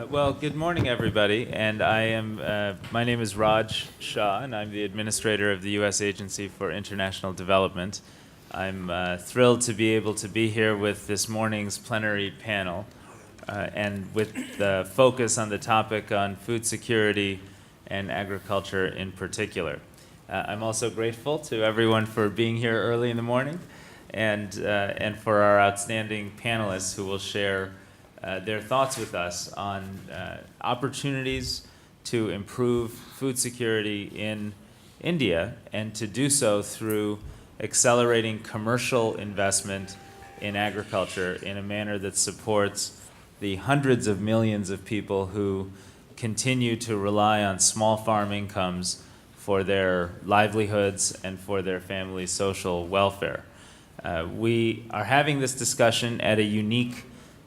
Well, good morning, everybody. And my name is Raj Shah, and I'm the administrator of the U.S. Agency for International Development. I'm thrilled to be able to be here with this morning's plenary panel, and with the focus on the topic on food security and agriculture in particular. I'm also grateful to everyone for being here early in the morning, and for our outstanding panelists who will share their thoughts with us on opportunities to improve food security in India, and to do so through accelerating commercial investment in agriculture in a manner that supports the hundreds of millions of people who continue to rely on small farm incomes for their livelihoods and for their family's social welfare. We are having this discussion at a unique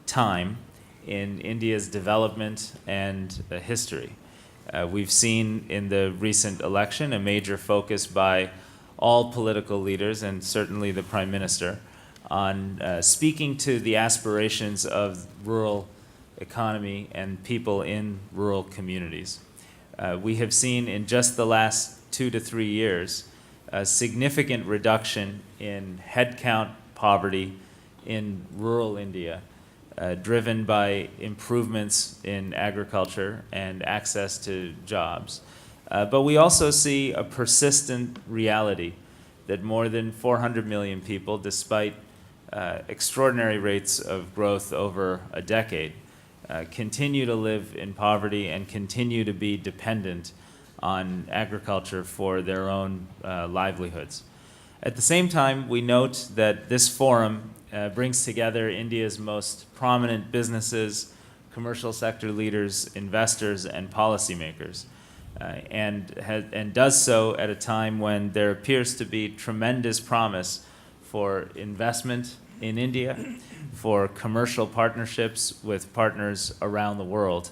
time in India's development and history. We've seen in the recent election a major focus by all political leaders, and certainly the Prime Minister, on speaking to the aspirations of rural economy and people in rural communities. We have seen in just the last 2 to 3 years a significant reduction in headcount poverty in rural India, driven by improvements in agriculture and access to jobs. But we also see a persistent reality that more than 400 million people, despite extraordinary rates of growth over a decade, continue to live in poverty and continue to be dependent on agriculture for their own livelihoods. At the same time, we note that this forum brings together India's most prominent businesses, commercial sector leaders, investors, and policymakers, and does so at a time when there appears to be tremendous promise for investment in India, for commercial partnerships with partners around the world,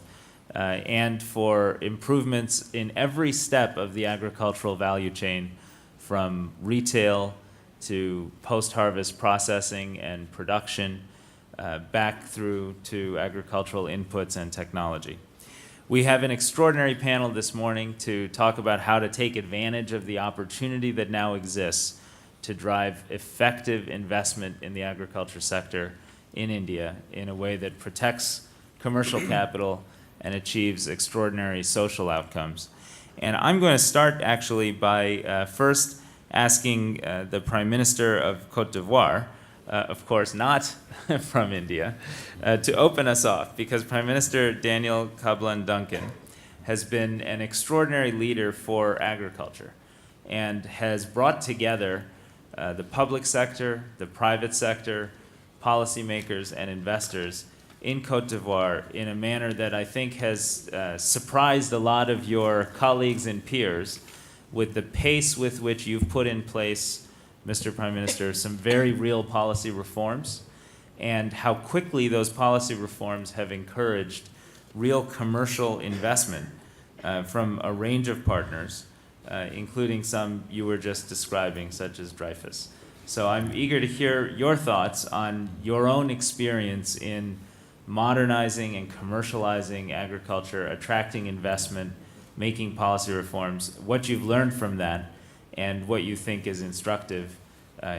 and for improvements in every step of the agricultural value chain, from retail to post-harvest processing and production, back through to agricultural inputs and technology. We have an extraordinary panel this morning to talk about how to take advantage of the opportunity that now exists to drive effective investment in the agriculture sector in India in a way that protects commercial capital and achieves extraordinary social outcomes. And I'm going to start actually by first asking the Prime Minister of Côte d'Ivoire, of course not from India, to open us off, because Prime Minister Daniel Kablan-Duncan has been an extraordinary leader for agriculture and has brought together the public sector, the private sector, policymakers, and investors in Côte d'Ivoire in a manner that I think has surprised a lot of your colleagues and peers, with the pace with which you've put in place, Mr. Prime Minister, some very real policy reforms, and how quickly those policy reforms have encouraged real commercial investment from a range of partners, including some you were just describing, such as Dreyfus. So I'm eager to hear your thoughts on your own experience in modernizing and commercializing agriculture, attracting investment, making policy reforms, what you've learned from that, and what you think is instructive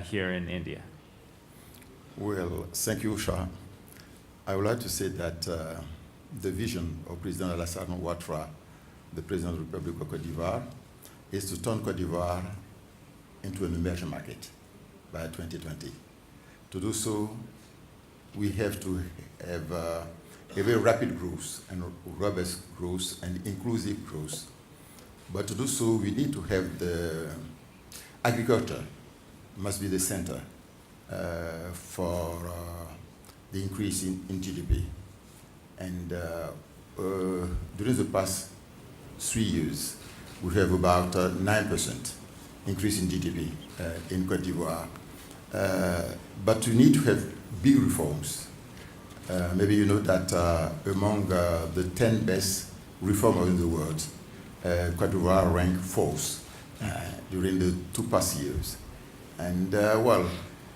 here in India. Well, thank you, Shah. I would like to say that the vision of President Alassane Ouattara, the President of the Republic of Côte d'Ivoire, is to turn Côte d'Ivoire into an emerging market by 2020. To do so, we have to have a very rapid growth and robust growth and inclusive growth. But to do so, we need to have the agriculture must be the center for the increase in GDP. And during the past 3 years, we have about 9% increase in GDP in Côte d'Ivoire. But we need to have big reforms. Maybe you know that among the 10 best reformers in the world, Côte d'Ivoire ranked fourth during the 2 past years. And well,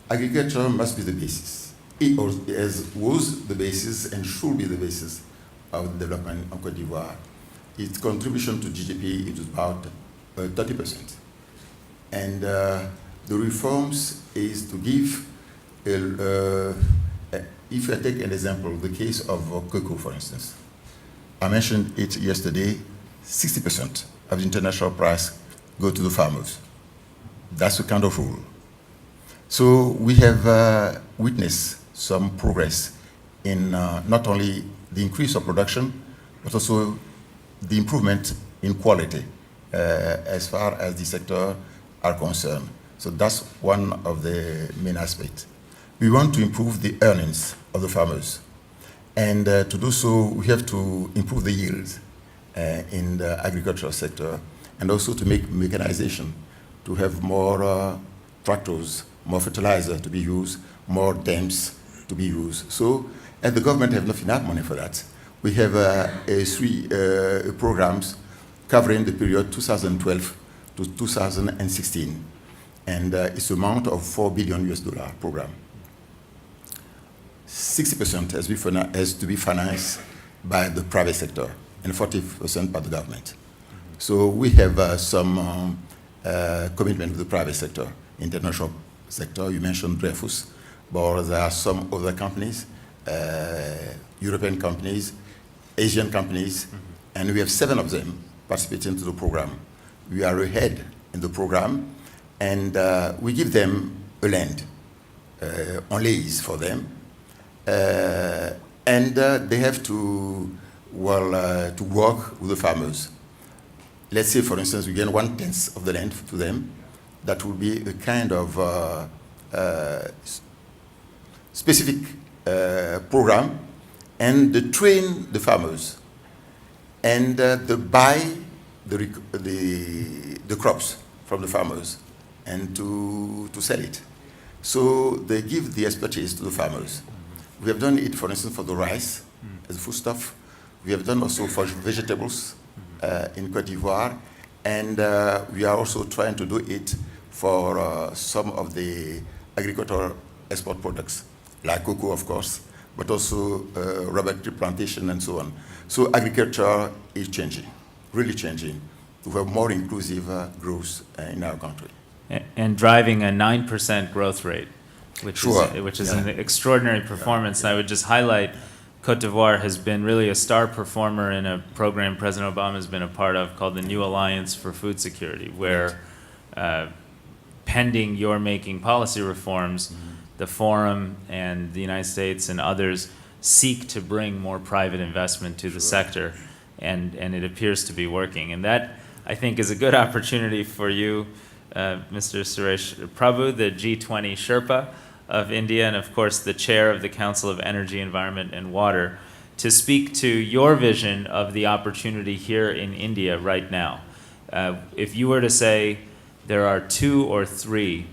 agriculture must be the basis. was the basis and should be the basis of development of Côte d'Ivoire. Its contribution to GDP is about 30%. And the reforms is to give, if I take an example, the case of cocoa, for instance. I mentioned it yesterday, 60% of the international price go to the farmers. That's the kind of rule. So we have witnessed some progress in not only the increase of production, but also the improvement in quality as far as the sector are concerned. So that's one of the main aspects. We want to improve the earnings of the farmers. And to do so, we have to improve the yields in the agricultural sector, and also to make mechanization, to have more tractors, more fertilizer to be used, more dams to be used. So, and the government have not enough money for that. We have three programs covering the period 2012 to 2016, and it's amount of $4 billion program. 60% has to be financed by the private sector, and 40% by the government. So we have some commitment with the private sector, international sector. You mentioned Dreyfus, but there are some other companies, European companies, Asian companies, and we have 7 of them participating to the program. We are ahead in the program, and we give them a land on lease for them, and they have to work with the farmers. Let's say, for instance, we give 1/10 of the land to them. That will be a kind of specific program, and they train the farmers, and they buy the crops from the farmers and to sell it. So they give the expertise to the farmers. We have done it, for instance, for the rice as foodstuff. We have done also for vegetables in Côte d'Ivoire, and we are also trying to do it for some of the agricultural export products, like cocoa, of course, but also rubber tree plantation and so on. So agriculture is changing, really changing, to have more inclusive growth in our country. And driving a 9% growth rate, which is an extraordinary performance. And I would just highlight Côte d'Ivoire has been really a star performer in a program President Obama has been a part of called the New Alliance for Food Security, where pending your making policy reforms, the Forum and the United States and others seek to bring more private investment to the sector, and it appears to be working. And that, I think, is a good opportunity for you, Mr. Suresh Prabhu, the G20 Sherpa of India, and of course the chair of the Council of Energy, Environment and Water, to speak to your vision of the opportunity here in India right now. If you were to say there are 2 or 3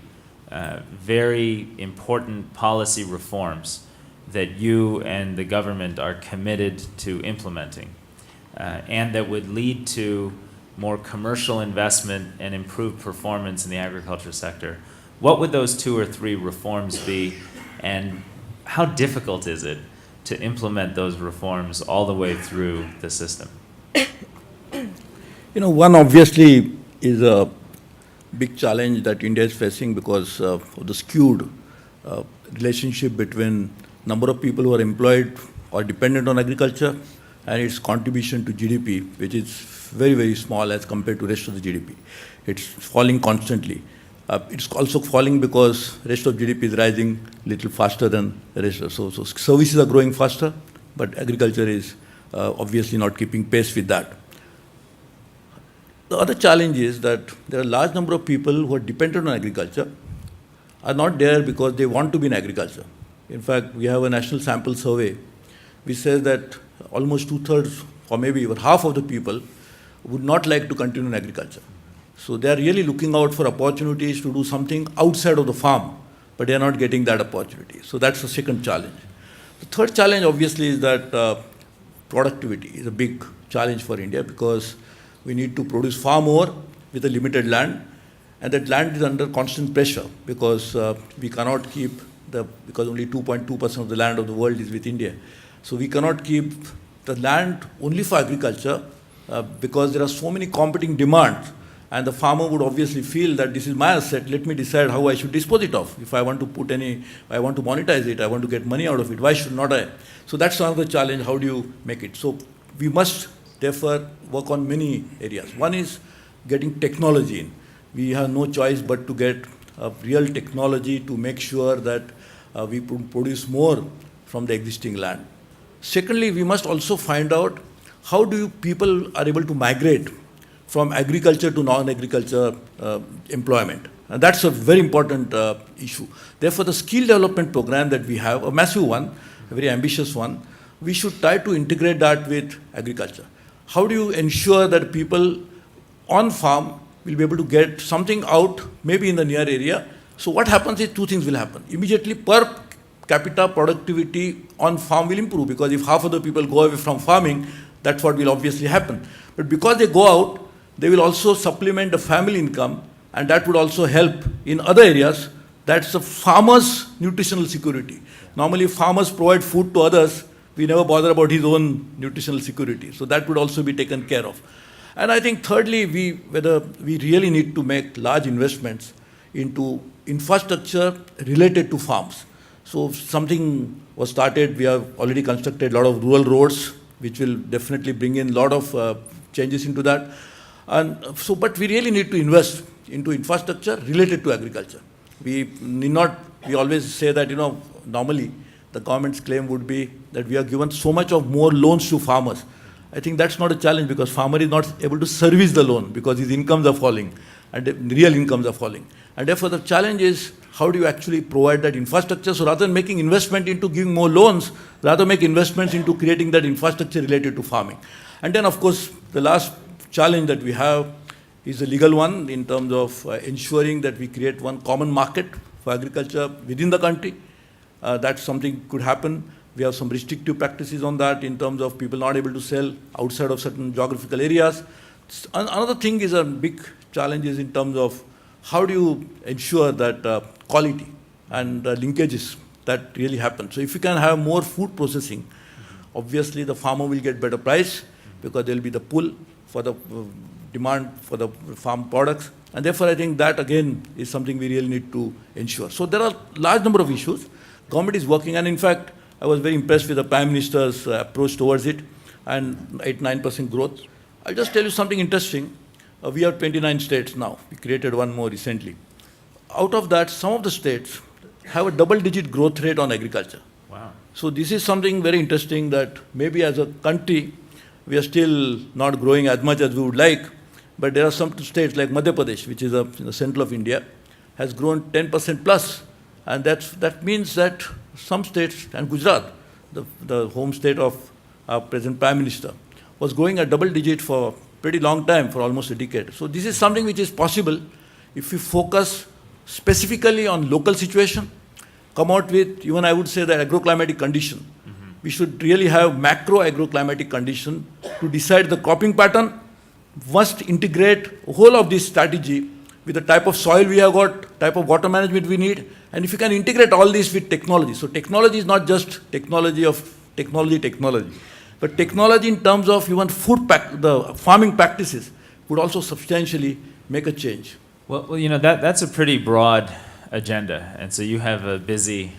very important policy reforms that you and the government are committed to implementing, and that would lead to more commercial investment and improved performance in the agriculture sector, what would those 2 or 3 reforms be, and how difficult is it to implement those reforms all the way through the system? One obviously is a big challenge that India is facing because of the skewed relationship between number of people who are employed or dependent on agriculture and its contribution to GDP, which is very, very small as compared to the rest of the GDP. It's falling constantly. It's also falling because rest of GDP is rising a little faster than the rest. So services are growing faster, but agriculture is obviously not keeping pace with that. The other challenge is that there are a large number of people who are dependent on agriculture are not there because they want to be in agriculture. In fact, we have a national sample survey which says that almost 2/3 or maybe even half of the people would not like to continue in agriculture. So they are really looking out for opportunities to do something outside of the farm, but they are not getting that opportunity. So that's the second challenge. The third challenge obviously is that productivity is a big challenge for India because we need to produce far more with a limited land, and that land is under constant pressure because we cannot keep because only 2.2% of the land of the world is with India. So we cannot keep the land only for agriculture because there are so many competing demands. And the farmer would obviously feel that this is my asset, let me decide how I should dispose it of. If I want to I want to monetize it, I want to get money out of it, why should not I? So that's another challenge, how do you make it? So we must therefore work on many areas. One is getting technology in. We have no choice but to get real technology to make sure that we produce more from the existing land. Secondly, we must also find out how people are able to migrate from agriculture to non-agriculture employment. And that's a very important issue. Therefore, the skill development program that we have, a massive one, a very ambitious one, we should try to integrate that with agriculture. How do you ensure that people on farm will be able to get something out, maybe in the near area? So what happens is two things will happen. Immediately, per capita productivity on farm will improve, because if half of the people go away from farming, that's what will obviously happen. But because they go out, they will also supplement the family income, and that would also help in other areas. That's the farmer's nutritional security. Normally, if farmers provide food to others, we never bother about his own nutritional security. So that would also be taken care of. And I think thirdly, whether we really need to make large investments into infrastructure related to farms. So something was started, we have already constructed a lot of rural roads, which will definitely bring in a lot of changes into that. And so, but we really need to invest into infrastructure related to agriculture. We always say that, normally the government's claim would be that we have given so much of more loans to farmers. I think that's not a challenge, because farmer is not able to service the loan because his incomes are falling and real incomes are falling. And therefore the challenge is, how do you actually provide that infrastructure? So rather than making investment into giving more loans, rather make investments into creating that infrastructure related to farming. And then of course, the last challenge that we have is the legal one, in terms of ensuring that we create one common market for agriculture within the country. That's something could happen. We have some restrictive practices on that, in terms of people not able to sell outside of certain geographical areas. Another thing is a big challenge is in terms of how do you ensure that quality and linkages that really happen. So if you can have more food processing, obviously the farmer will get better price, because there will be the pull for the demand for the farm products. And therefore I think that again is something we really need to ensure. So there are a large number of issues. Government is working, and in fact, I was very impressed with the Prime Minister's approach towards it, and 8-9% growth. I'll just tell you something interesting. We have 29 states now. We created one more recently. Out of that, some of the states have a double-digit growth rate on agriculture. Wow. So this is something very interesting, that maybe as a country, we are still not growing as much as we would like, but there are some states like Madhya Pradesh, which is in the central of India, has grown 10% plus. And that means that some states, and Gujarat, the home state of our present Prime Minister, was growing at double digit for a pretty long time, for almost a decade. So this is something which is possible if we focus specifically on local situation, come out with, even I would say, the agroclimatic condition. Mm-hmm. We should really have macro agroclimatic condition to decide the cropping pattern, must integrate whole of this strategy with the type of soil we have got, type of water management we need, and if you can integrate all this with technology. So technology is not just technology of technology, but technology in terms of even the farming practices would also substantially make a change. Well, that's a pretty broad agenda, and so you have a busy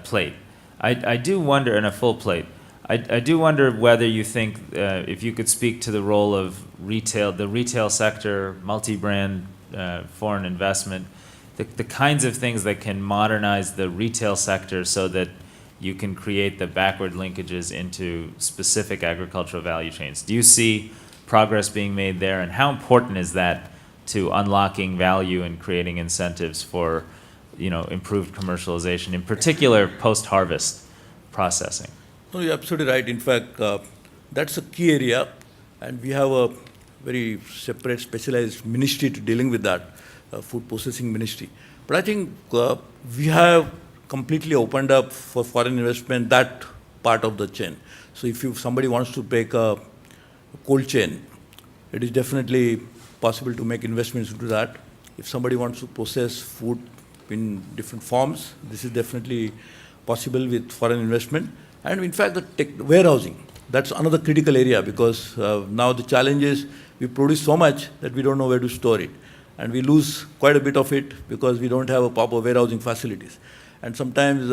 plate. I do wonder, and a full plate, I do wonder whether you think, if you could speak to the role of the retail sector, multi-brand, foreign investment, the kinds of things that can modernize the retail sector so that you can create the backward linkages into specific agricultural value chains. Do you see progress being made there, and how important is that to unlocking value and creating incentives for, improved commercialization, in particular post-harvest processing? No, you're absolutely right. In fact, that's a key area, and we have a very separate, specialized ministry to dealing with that, food processing ministry. But I think we have completely opened up for foreign investment that part of the chain. So if somebody wants to make a cold chain, it is definitely possible to make investments into that. If somebody wants to process food in different forms. This is definitely possible with foreign investment. And in fact, the warehousing, that's another critical area, because now the challenge is we produce so much that we don't know where to store it. And we lose quite a bit of it because we don't have a proper warehousing facilities. And sometimes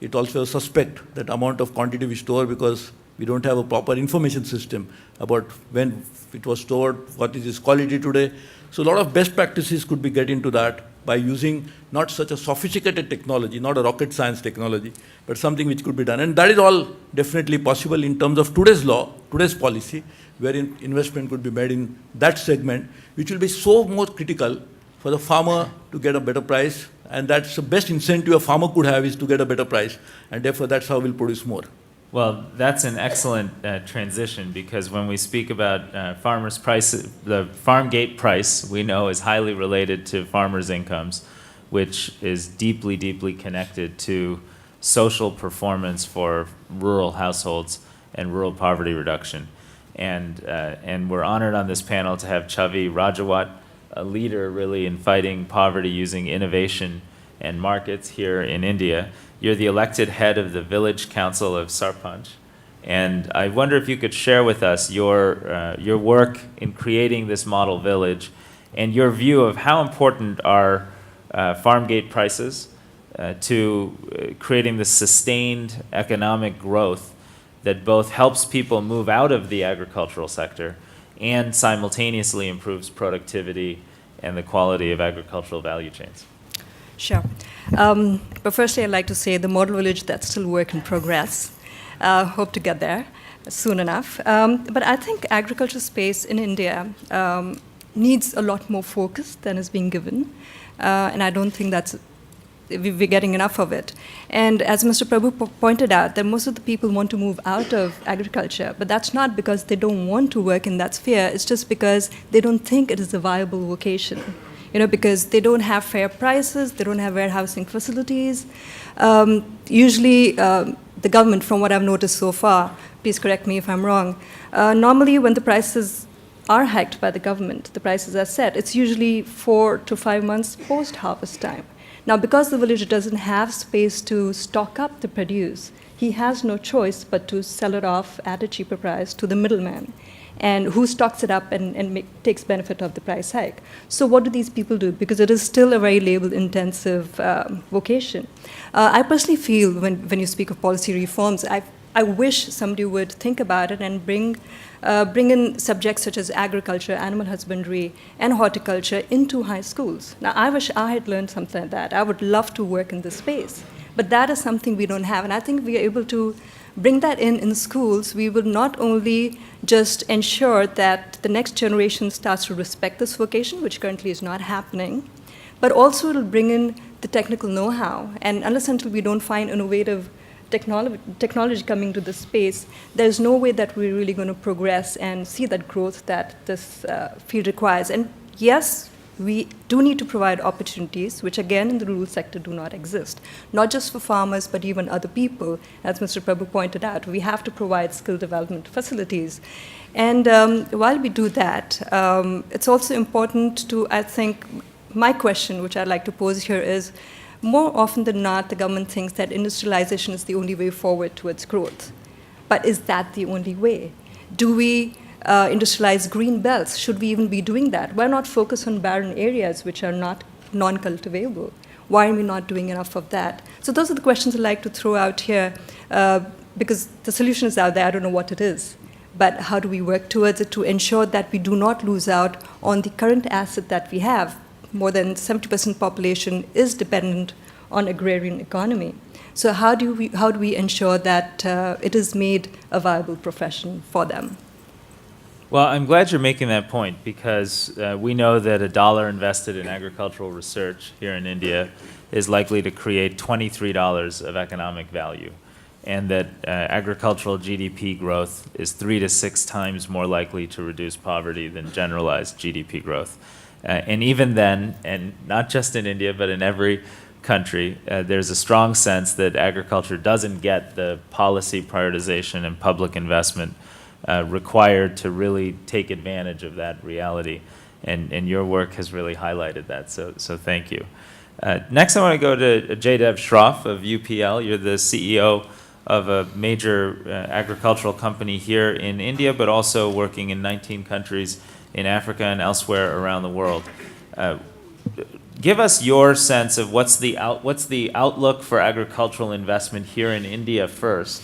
it also suspect that amount of quantity we store, because we don't have a proper information system about when it was stored, what is its quality today. So a lot of best practices could be get into that by using not such a sophisticated technology, not a rocket science technology, but something which could be done. And that is all definitely possible in terms of today's law, today's policy, wherein investment could be made in that segment, which will be so more critical for the farmer to get a better price. And that's the best incentive a farmer could have, is to get a better price. And therefore, that's how we'll produce more. Well, that's an excellent transition, because when we speak about farmers' price, the farm gate price, we know, is highly related to farmers' incomes, which is deeply, deeply connected to social performance for rural households and rural poverty reduction. And we're honored on this panel to have Chavi Rajawat, a leader really in fighting poverty using innovation and markets here in India. You're the elected head of the Village Council of Sarpanch. And I wonder if you could share with us your work in creating this model village and your view of how important are farm gate prices to creating the sustained economic growth that both helps people move out of the agricultural sector and simultaneously improves productivity and the quality of agricultural value chains. Sure. But firstly, I'd like to say the model village, that's still work in progress. Hope to get there soon enough. But I think agriculture space in India needs a lot more focus than is being given. And I don't think we're getting enough of it. And as Mr. Prabhu pointed out, that most of the people want to move out of agriculture, but that's not because they don't want to work in that sphere. It's just because they don't think it is a viable vocation. Because they don't have fair prices, they don't have warehousing facilities. Usually, the government, from what I've noticed so far, please correct me if I'm wrong, normally when the prices are hiked by the government, the prices are set, it's usually 4 to 5 months post-harvest time. Now, because the villager doesn't have space to stock up the produce, he has no choice but to sell it off at a cheaper price to the middleman, and who stocks it up and takes benefit of the price hike. So what do these people do? Because it is still a very labor-intensive vocation. I personally feel when you speak of policy reforms, I wish somebody would think about it and bring in subjects such as agriculture, animal husbandry, and horticulture into high schools. Now, I wish I had learned something like that. I would love to work in this space. But that is something we don't have, and I think we are able to bring that in schools. We will not only just ensure that the next generation starts to respect this vocation, which currently is not happening, but also it'll bring in the technical know-how. And unless until we don't find innovative technology coming to this space, there's no way that we're really going to progress and see that growth that this field requires. And yes, we do need to provide opportunities, which again in the rural sector do not exist, not just for farmers, but even other people. As Mr. Prabhu pointed out, we have to provide skill development facilities. And while we do that, it's also important to, I think, my question, which I'd like to pose here is, more often than not, the government thinks that industrialization is the only way forward towards growth. But is that the only way? Do we industrialize green belts? Should we even be doing that? Why not focus on barren areas which are not non-cultivable? Why are we not doing enough of that? So those are the questions I'd like to throw out here, because the solution is out there. I don't know what it is. But how do we work towards it to ensure that we do not lose out on the current asset that we have? More than 70% population is dependent on agrarian economy. So how do we ensure that it is made a viable profession for them? Well, I'm glad you're making that point, because we know that $1 invested in agricultural research here in India is likely to create $23 of economic value, and that agricultural GDP growth is 3 to 6 times more likely to reduce poverty than generalized GDP growth. And even then, and not just in India, but in every country, there's a strong sense that agriculture doesn't get the policy prioritization and public investment required to really take advantage of that reality. And your work has really highlighted that, so thank you. Next, I want to go to Jaydev Shroff of UPL. You're the CEO of a major agricultural company here in India, but also working in 19 countries in Africa and elsewhere around the world. Give us your sense of what's the outlook for agricultural investment here in India first,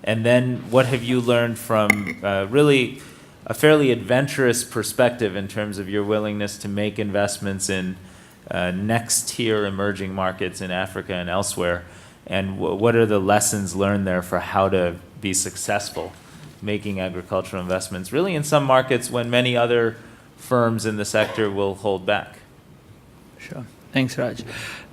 and then what have you learned from really a fairly adventurous perspective in terms of your willingness to make investments in next-tier emerging markets in Africa and elsewhere, and what are the lessons learned there for how to be successful making agricultural investments, really in some markets when many other firms in the sector will hold back? Sure. Thanks, Raj.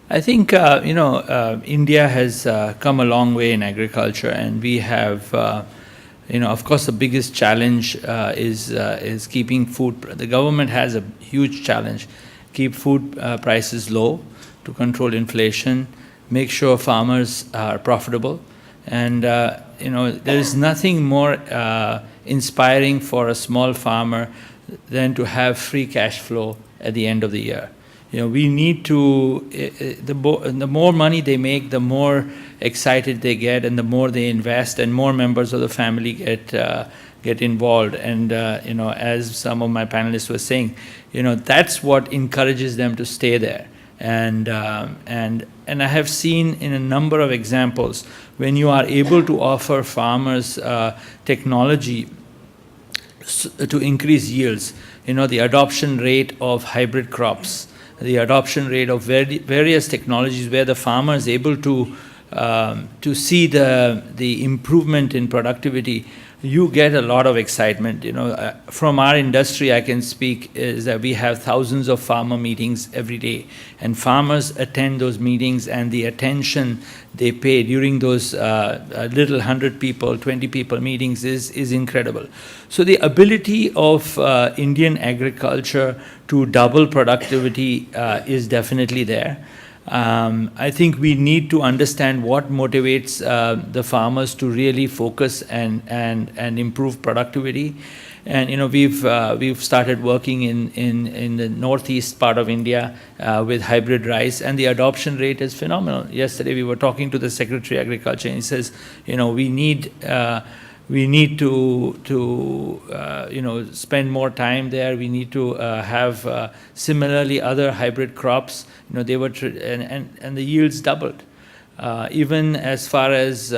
I think, India has come a long way in agriculture, and we have, of course, the biggest challenge is keeping food. The government has a huge challenge: keep food prices low to control inflation, make sure farmers are profitable. And, there is nothing more inspiring for a small farmer than to have free cash flow at the end of the year. We need to, the more money they make, the more excited they get, and the more they invest, and more members of the family get involved. And, as some of my panelists were saying, that's what encourages them to stay there. And I have seen in a number of examples, when you are able to offer farmers technology to increase yields, the adoption rate of hybrid crops, the adoption rate of various technologies where the farmer is able to see the improvement in productivity, you get a lot of excitement. From our industry, I can speak is that we have thousands of farmer meetings every day, and farmers attend those meetings, and the attention they pay during those little 100 people, 20 people meetings is incredible. So the ability of Indian agriculture to double productivity is definitely there. I think we need to understand what motivates the farmers to really focus and improve productivity. And we've started working in the northeast part of India with hybrid rice, and the adoption rate is phenomenal. Yesterday we were talking to the Secretary of Agriculture, and he says, we need to spend more time there. We need to have similarly other hybrid crops. They were and the yields doubled. Even as far as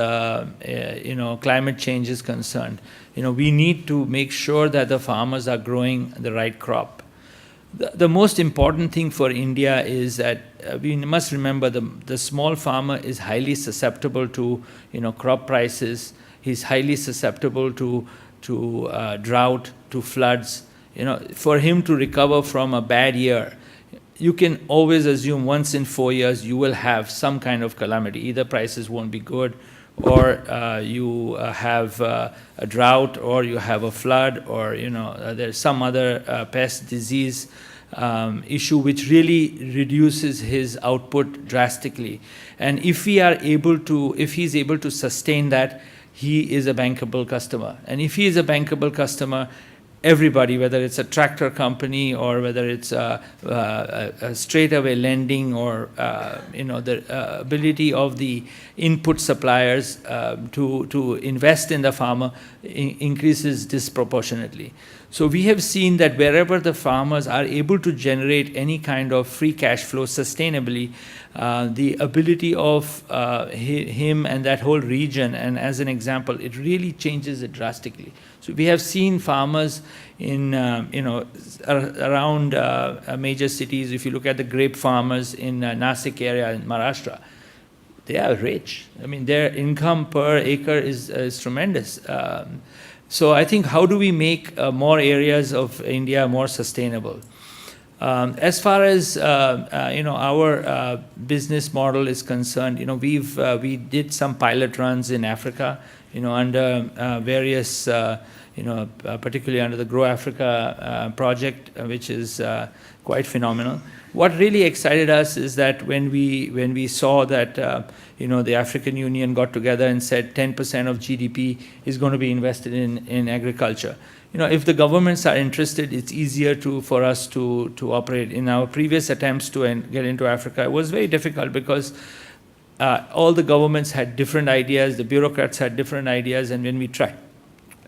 climate change is concerned, we need to make sure that the farmers are growing the right crop. The most important thing for India is that we must remember the small farmer is highly susceptible to crop prices. He's highly susceptible to drought, to floods. For him to recover from a bad year, you can always assume once in 4 years you will have some kind of calamity. Either prices won't be good, or you have a drought, or you have a flood, or there's some other pest disease issue which really reduces his output drastically. And if he's able to sustain that, he is a bankable customer. And if he is a bankable customer, everybody, whether it's a tractor company or whether it's a straightaway lending, or the ability of the input suppliers to invest in the farmer increases disproportionately. So we have seen that wherever the farmers are able to generate any kind of free cash flow sustainably, the ability of him and that whole region, and as an example, it really changes it drastically. So we have seen farmers in around major cities. If you look at the grape farmers in Nasik area in Maharashtra, they are rich. I mean, their income per acre is tremendous. So I think, how do we make more areas of India more sustainable? As far as our business model is concerned, we did some pilot runs in Africa. under various, particularly under the Grow Africa project, which is quite phenomenal. What really excited us is that when we saw that the African Union got together and said 10% of GDP is going to be invested in agriculture. If the governments are interested, it's easier for us to operate. In our previous attempts to get into Africa, it was very difficult because all the governments had different ideas, the bureaucrats had different ideas, and when we tried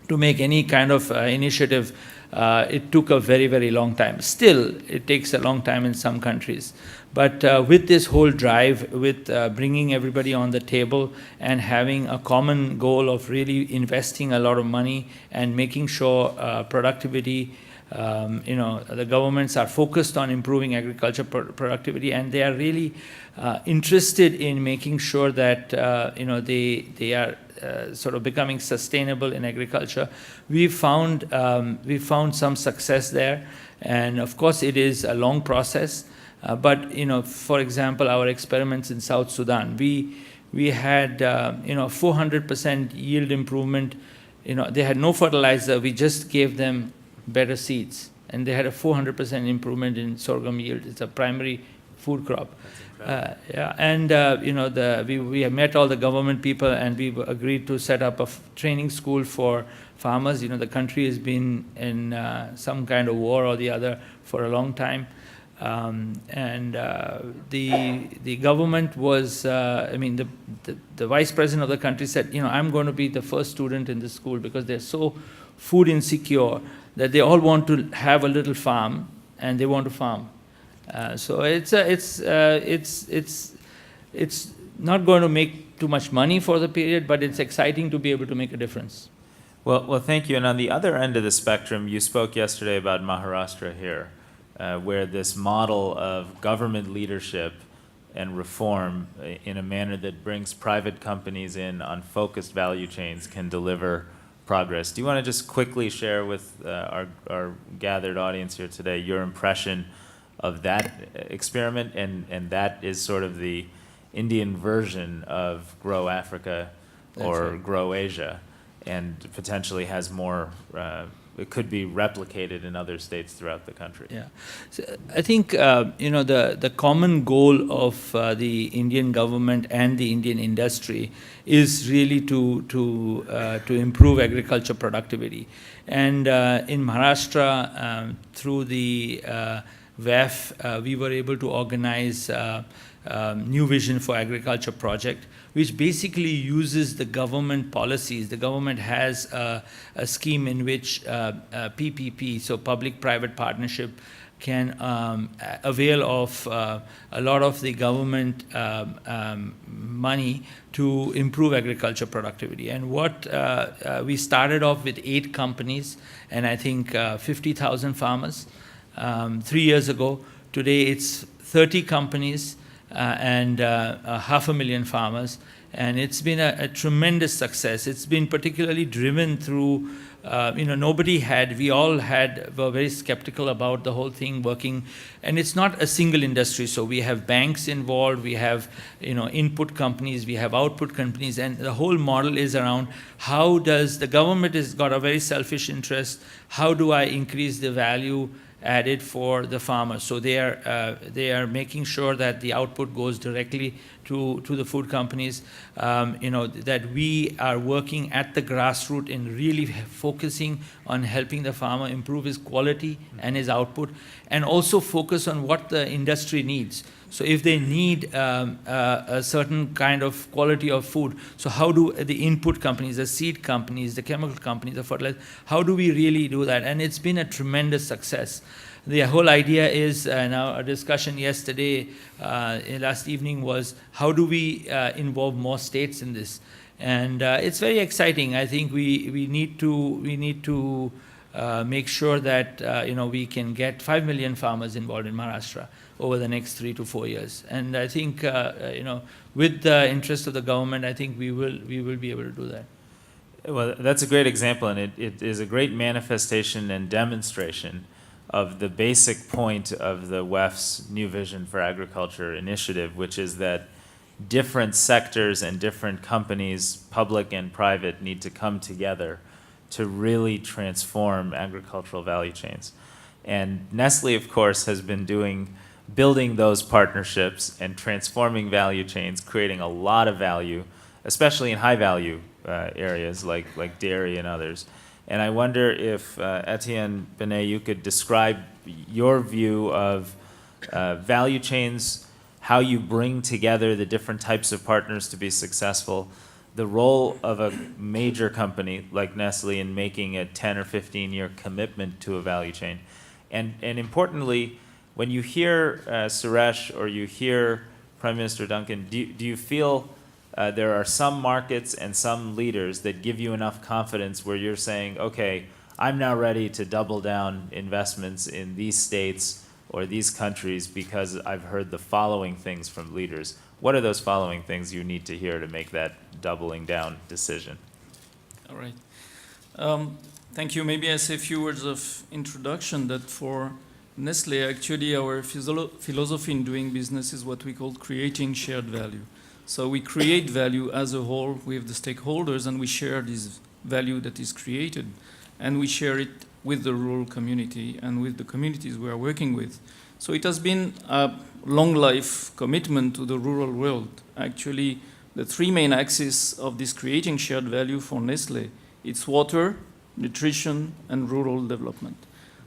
to make any kind of initiative, it took a very, very long time. Still, it takes a long time in some countries. But with this whole drive, with bringing everybody on the table and having a common goal of really investing a lot of money and making sure productivity, the governments are focused on improving agriculture productivity, and they are really interested in making sure that they are sort of becoming sustainable in agriculture. We found some success there, and of course it is a long process. But for example, our experiments in South Sudan, we had 400% yield improvement. They had no fertilizer. We just gave them better seeds, and they had a 400% improvement in sorghum yield. It's a primary food crop. We have met all the government people, and we've agreed to set up a training school for farmers. The country has been in some kind of war or the other for a long time. The government was, the vice president of the country said, I'm going to be the first student in this school because they're so food insecure that they all want to have a little farm and they want to farm. So it's not going to make too much money for the period, but it's exciting to be able to make a difference. Well, thank you. And on the other end of the spectrum, you spoke yesterday about Maharashtra here, where this model of government leadership and reform in a manner that brings private companies in on focused value chains can deliver progress. Do you want to just quickly share with our gathered audience here today your impression of that experiment, and that is sort of the Indian version of Grow Africa or Grow Asia, and potentially has more, it could be replicated in other states throughout the country. Yeah, so I think the common goal of the Indian government and the Indian industry is really to improve agriculture productivity, and in Maharashtra through the WEF, we were able to organize New Vision for Agriculture project, which basically uses the government policies. The government has a scheme in which PPP, so public-private partnership, can avail of a lot of the government money to improve agriculture productivity. And what we started off with 8 companies, and I think 50,000 farmers 3 years ago. Today it's 30 companies and 500,000 farmers, and it's been a tremendous success. It's been particularly driven through, we all were very skeptical about the whole thing working, and it's not a single industry. So we have banks involved, we have input companies, we have output companies, and the whole model is around how does the government has got a very selfish interest, how do I increase the value added for the farmers. So they are making sure that the output goes directly to the food companies, that we are working at the grassroots in really focusing on helping the farmer improve his quality and his output, and also focus on what the industry needs. So if they need a certain kind of quality of food, so how do the input companies, the seed companies, the chemical companies, the fertilizer, how do we really do that? And it's been a tremendous success. The whole idea is, now our discussion yesterday, last evening, was how do we involve more states in this? And it's very exciting. I think we need to make sure that we can get 5 million farmers involved in Maharashtra over the next 3 to 4 years. And I think with the interest of the government, I think we will be able to do that. Well, that's a great example, and it is a great manifestation and demonstration of the basic point of the WEF's New Vision for Agriculture initiative, which is that different sectors and different companies, public and private, need to come together to really transform agricultural value chains. And Nestle, of course, has been building those partnerships and transforming value chains, creating a lot of value, especially in high value areas like dairy and others. And I wonder if, Etienne Benet, you could describe your view of value chains, how you bring together the different types of partners to be successful, the role of a major company like Nestle in making a 10 or 15-year commitment to a value chain. And importantly, when you hear Suresh or you hear Prime Minister Duncan, do you feel there are some markets and some leaders that give you enough confidence where you're saying, okay, I'm now ready to double down investments in these states or these countries because I've heard the following things from leaders? What are those following things you need to hear to make that doubling down decision? All right. Thank you. Maybe I say a few words of introduction that for Nestle, actually our philosophy in doing business is what we call creating shared value. So we create value as a whole with the stakeholders, and we share this value that is created, and we share it with the rural community and with the communities we are working with. So it has been a long life commitment to the rural world. Actually, the three main axes of this creating shared value for Nestle, it's water, nutrition, and rural development.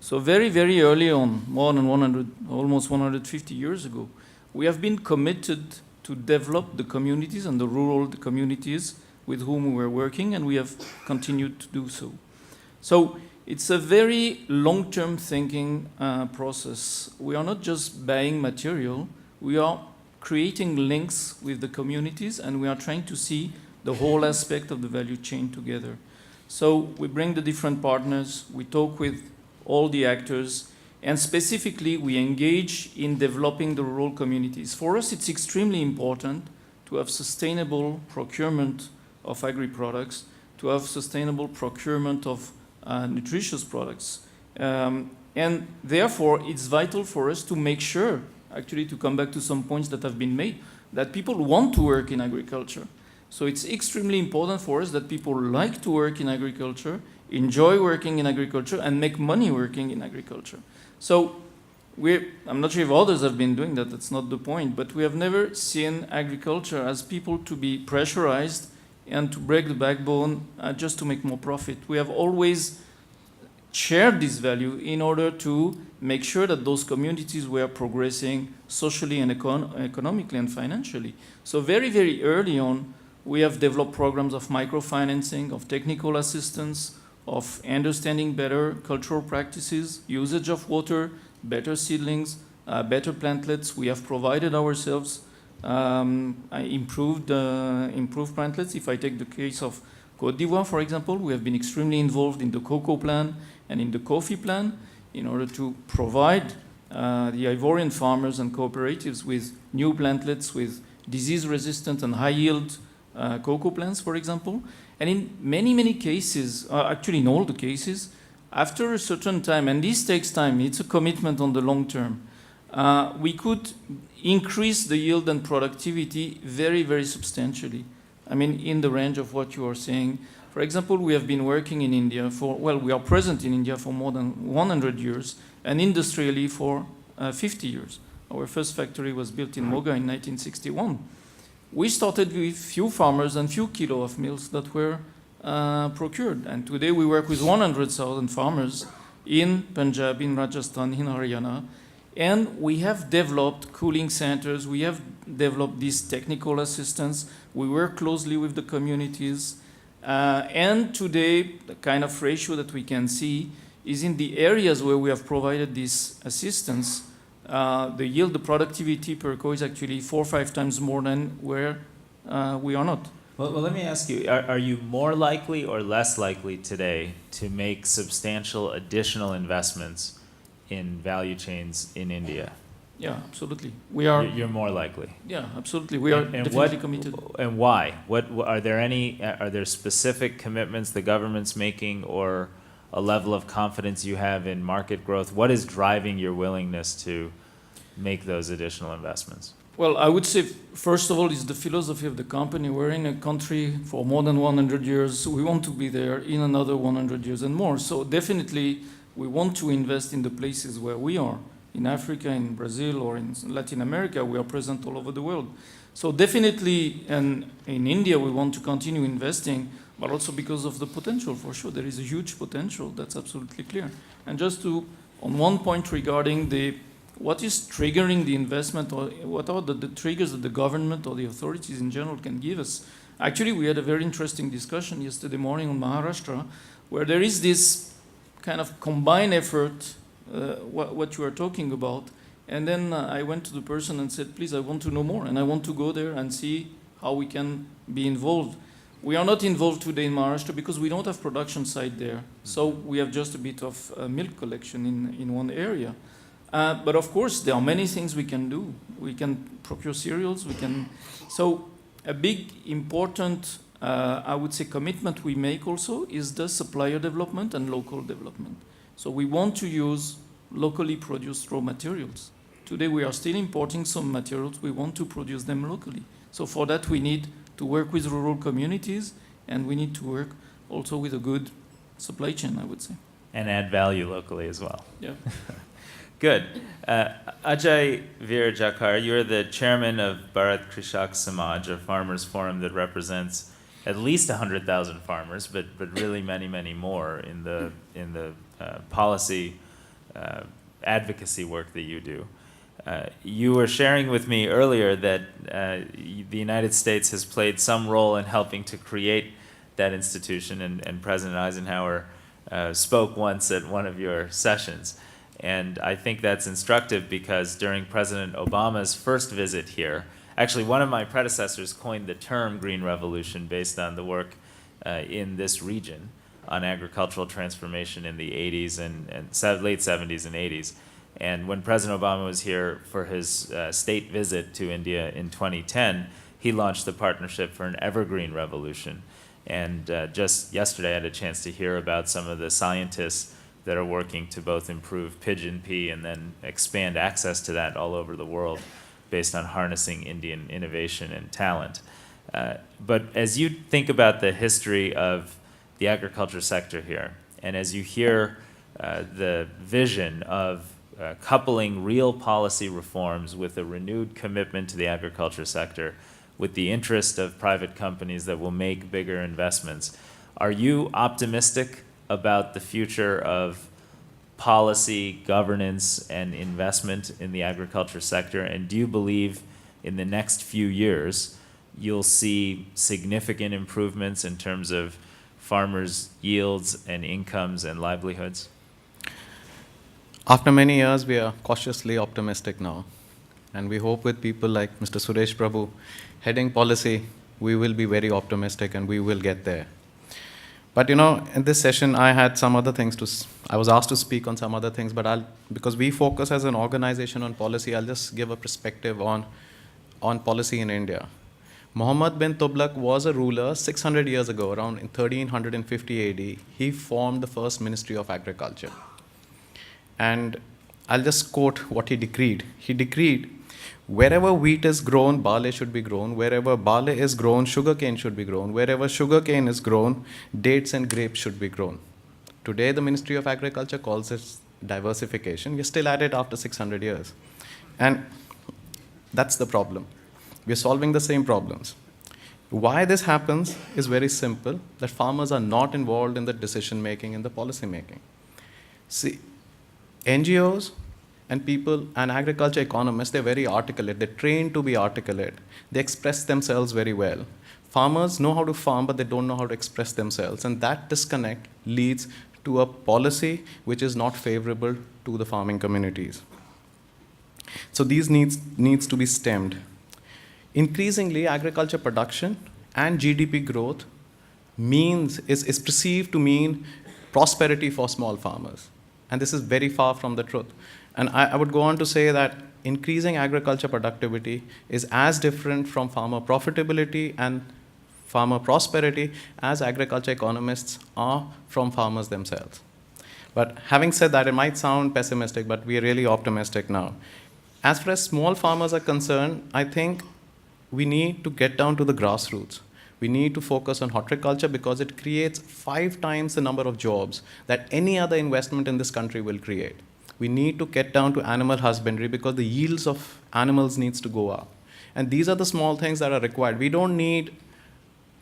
So very, very early on, more than almost 150 years ago, we have been committed to develop the communities and the rural communities with whom we were working, and we have continued to do so. So it's a very long-term thinking process. We are not just buying material, we are creating links with the communities, and we are trying to see the whole aspect of the value chain together. So we bring the different partners, we talk with all the actors, and specifically we engage in developing the rural communities. For us, it's extremely important to have sustainable procurement of agri-products, to have sustainable procurement of nutritious products. And therefore, it's vital for us to make sure, actually to come back to some points that have been made, that people want to work in agriculture. So it's extremely important for us that people like to work in agriculture, enjoy working in agriculture, and make money working in agriculture. So I'm not sure if others have been doing that, that's not the point, but we have never seen agriculture as people to be pressurized and to break the backbone just to make more profit. We have always shared this value in order to make sure that those communities were progressing socially and economically and financially. So very, very early on, we have developed programs of microfinancing, of technical assistance, of understanding better cultural practices, usage of water, better seedlings, better plantlets. We have provided ourselves improved plantlets. If I take the case of Côte d'Ivoire, for example, we have been extremely involved in the cocoa plan and in the coffee plan in order to provide the Ivorian farmers and cooperatives with new plantlets, with disease-resistant and high-yield cocoa plants, for example. And in many, many cases, actually in all the cases, after a certain time, and this takes time, it's a commitment on the long term, we could increase the yield and productivity very, very substantially. I mean, in the range of what you are saying. For example, we have been working in India we are present in India for more than 100 years, and industrially for 50 years. Our first factory was built in Moga in 1961. We started with few farmers and few kilo of meals that were procured. And today we work with 100,000 farmers in Punjab, in Rajasthan, in Haryana. And we have developed cooling centers. We have developed this technical assistance. We work closely with the communities. And today, the kind of ratio that we can see is in the areas where we have provided this assistance, the yield, the productivity per co is actually 4 or 5 times more than where we are not. Well, let me ask you, are you more likely or less likely today to make substantial additional investments in value chains in India? Yeah, absolutely. We are. You're more likely. Yeah, absolutely. We are definitely committed. And why? Are there specific commitments the government's making, or a level of confidence you have in market growth? What is driving your willingness to make those additional investments? Well, I would say, first of all, it's the philosophy of the company. We're in a country for more than 100 years. We want to be there in another 100 years and more. So definitely, we want to invest in the places where we are. In Africa, in Brazil, or in Latin America, we are present all over the world. So definitely, and in India, we want to continue investing, but also because of the potential, for sure. There is a huge potential, that's absolutely clear. And just to, on one point regarding what is triggering the investment, or what are the triggers that the government or the authorities in general can give us? Actually, we had a very interesting discussion yesterday morning on Maharashtra, where there is this kind of combined effort, what you are talking about. And then I went to the person and said, please, I want to know more, and I want to go there and see how we can be involved. We are not involved today in Maharashtra because we don't have production site there. So we have just a bit of milk collection in one area. But of course, there are many things we can do. We can procure cereals, so a big, important, I would say, commitment we make also is the supplier development and local development. So we want to use locally produced raw materials. Today we are still importing some materials. We want to produce them locally. So for that we need to work with rural communities, and we need to work also with a good supply chain, I would say. And add value locally as well. Yeah. Good. Ajay Veer Jakar, you're the chairman of Bharat Krishak Samaj, a farmers forum that represents at least 100,000 farmers, but really many, many more in the policy advocacy work that you do. You were sharing with me earlier that the United States has played some role in helping to create that institution, and President Eisenhower spoke once at one of your sessions. And I think that's instructive because during President Obama's first visit here, actually one of my predecessors coined the term Green Revolution based on the work in this region on agricultural transformation in the 80s and late 70s and 80s. And when President Obama was here for his state visit to India in 2010, he launched the Partnership for an Evergreen Revolution. And just yesterday I had a chance to hear about some of the scientists that are working to both improve pigeon pea and then expand access to that all over the world based on harnessing Indian innovation and talent. But as you think about the history of the agriculture sector here, and as you hear the vision of coupling real policy reforms with a renewed commitment to the agriculture sector, with the interest of private companies that will make bigger investments, are you optimistic about the future of policy, governance, and investment in the agriculture sector? And do you believe in the next few years you'll see significant improvements in terms of farmers' yields and incomes and livelihoods? After many years, we are cautiously optimistic now. And we hope with people like Mr. Suresh Prabhu heading policy, we will be very optimistic and we will get there. But you know, in this session, I had some other things I was asked to speak on some other things, but because we focus as an organization on policy, I'll just give a perspective on policy in India. Muhammad bin Tughlaq was a ruler 600 years ago, around in 1350 AD. He formed the first Ministry of Agriculture. And I'll just quote what he decreed. He decreed, wherever wheat is grown, barley should be grown. Wherever barley is grown, sugarcane should be grown. Wherever sugarcane is grown, dates and grapes should be grown. Today, the Ministry of Agriculture calls it diversification. We're still at it after 600 years. And that's the problem. We're solving the same problems. Why this happens is very simple, that farmers are not involved in the decision making and the policy making. See, NGOs and people and agriculture economists, they're very articulate. They're trained to be articulate. They express themselves very well. Farmers know how to farm, but they don't know how to express themselves. And that disconnect leads to a policy which is not favorable to the farming communities. So these needs to be stemmed. Increasingly, agriculture production and GDP growth is perceived to mean prosperity for small farmers. And this is very far from the truth. And I would go on to say that increasing agriculture productivity is as different from farmer profitability and farmer prosperity as agriculture economists are from farmers themselves. But having said that, it might sound pessimistic, but we are really optimistic now. As far as small farmers are concerned, I think we need to get down to the grassroots. We need to focus on horticulture because it creates 5 times the number of jobs that any other investment in this country will create. We need to get down to animal husbandry because the yields of animals needs to go up. And these are the small things that are required. We don't need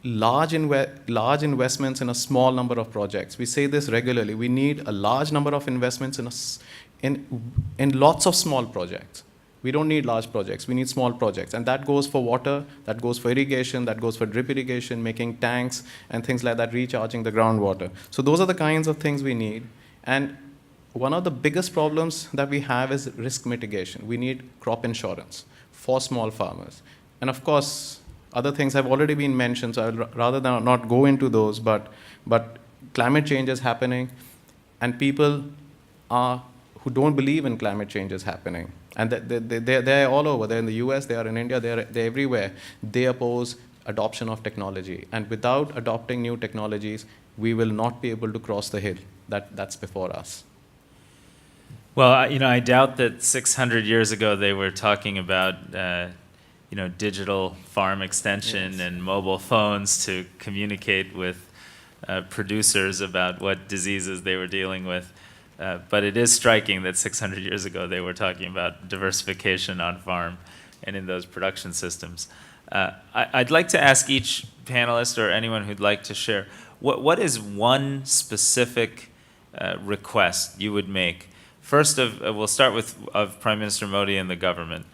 large investments in a small number of projects. We say this regularly. We need a large number of investments in lots of small projects. We don't need large projects, we need small projects. And that goes for water, that goes for irrigation, that goes for drip irrigation, making tanks and things like that, recharging the groundwater. So those are the kinds of things we need. And one of the biggest problems that we have is risk mitigation. We need crop insurance for small farmers. And of course, other things have already been mentioned, so I'd rather than not go into those, but climate change is happening, and people who don't believe in climate change is happening. And they're all over. They're in the US, they are in India, they're everywhere. They oppose adoption of technology. And without adopting new technologies, we will not be able to cross the hill that's before us. Well, I doubt that 600 years ago they were talking about, digital farm extension Yes. and mobile phones to communicate with producers about what diseases they were dealing with. But it is striking that 600 years ago they were talking about diversification on farm and in those production systems. I'd like to ask each panelist or anyone who'd like to share, what is one specific request you would make? First, we'll start with Prime Minister Modi and the government.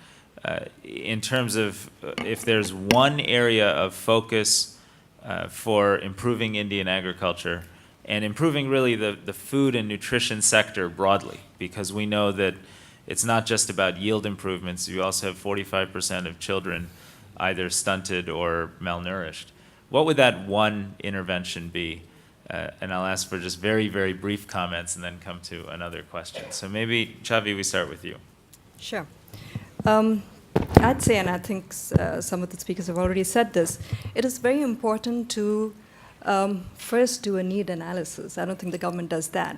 In terms of if there's one area of focus for improving Indian agriculture, and improving really the food and nutrition sector broadly, because we know that it's not just about yield improvements. You also have 45% of children either stunted or malnourished. What would that one intervention be? And I'll ask for just very, very brief comments and then come to another question. So maybe, Chavi, we start with you. Sure. I'd say, and I think some of the speakers have already said this, it is very important to first do a need analysis. I don't think the government does that.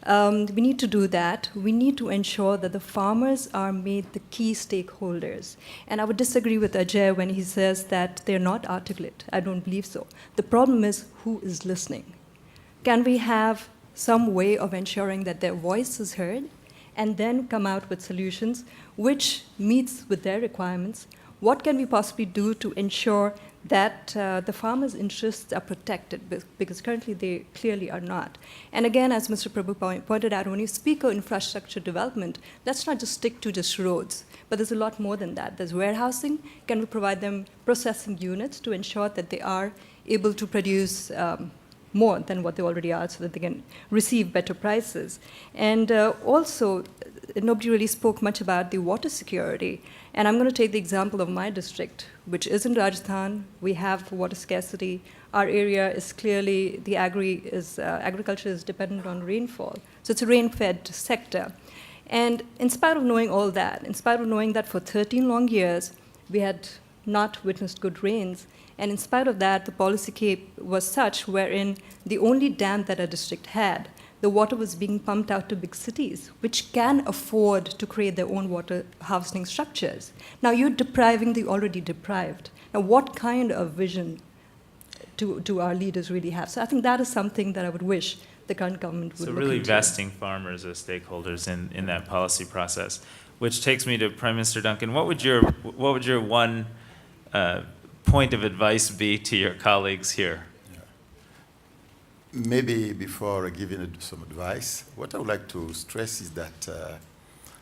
We need to do that. We need to ensure that the farmers are made the key stakeholders. And I would disagree with Ajay when he says that they're not articulate. I don't believe so. The problem is who is listening. Can we have some way of ensuring that their voice is heard and then come out with solutions which meets with their requirements? What can we possibly do to ensure that the farmers' interests are protected, because currently they clearly are not. And again, as Mr. Prabhu pointed out, when you speak of infrastructure development, let's not just stick to just roads, but there's a lot more than that. There's warehousing. Can we provide them processing units to ensure that they are able to produce more than what they already are so that they can receive better prices? And also, nobody really spoke much about the water security. And I'm going to take the example of my district, which is in Rajasthan. We have water scarcity. Our area is clearly, agriculture is dependent on rainfall. So it's a rain-fed sector. And in spite of knowing all that, in spite of knowing that for 13 long years, we had not witnessed good rains, and in spite of that, the policy was such wherein the only dam that our district had, the water was being pumped out to big cities, which can afford to create their own water housing structures. Now you're depriving the already deprived. Now what kind of vision do our leaders really have? So I think that is something that I would wish the current government would look into. So really vesting farmers as stakeholders in that policy process, which takes me to Prime Minister Duncan. What would your one point of advice be to your colleagues here? Maybe before giving some advice, what I would like to stress is that,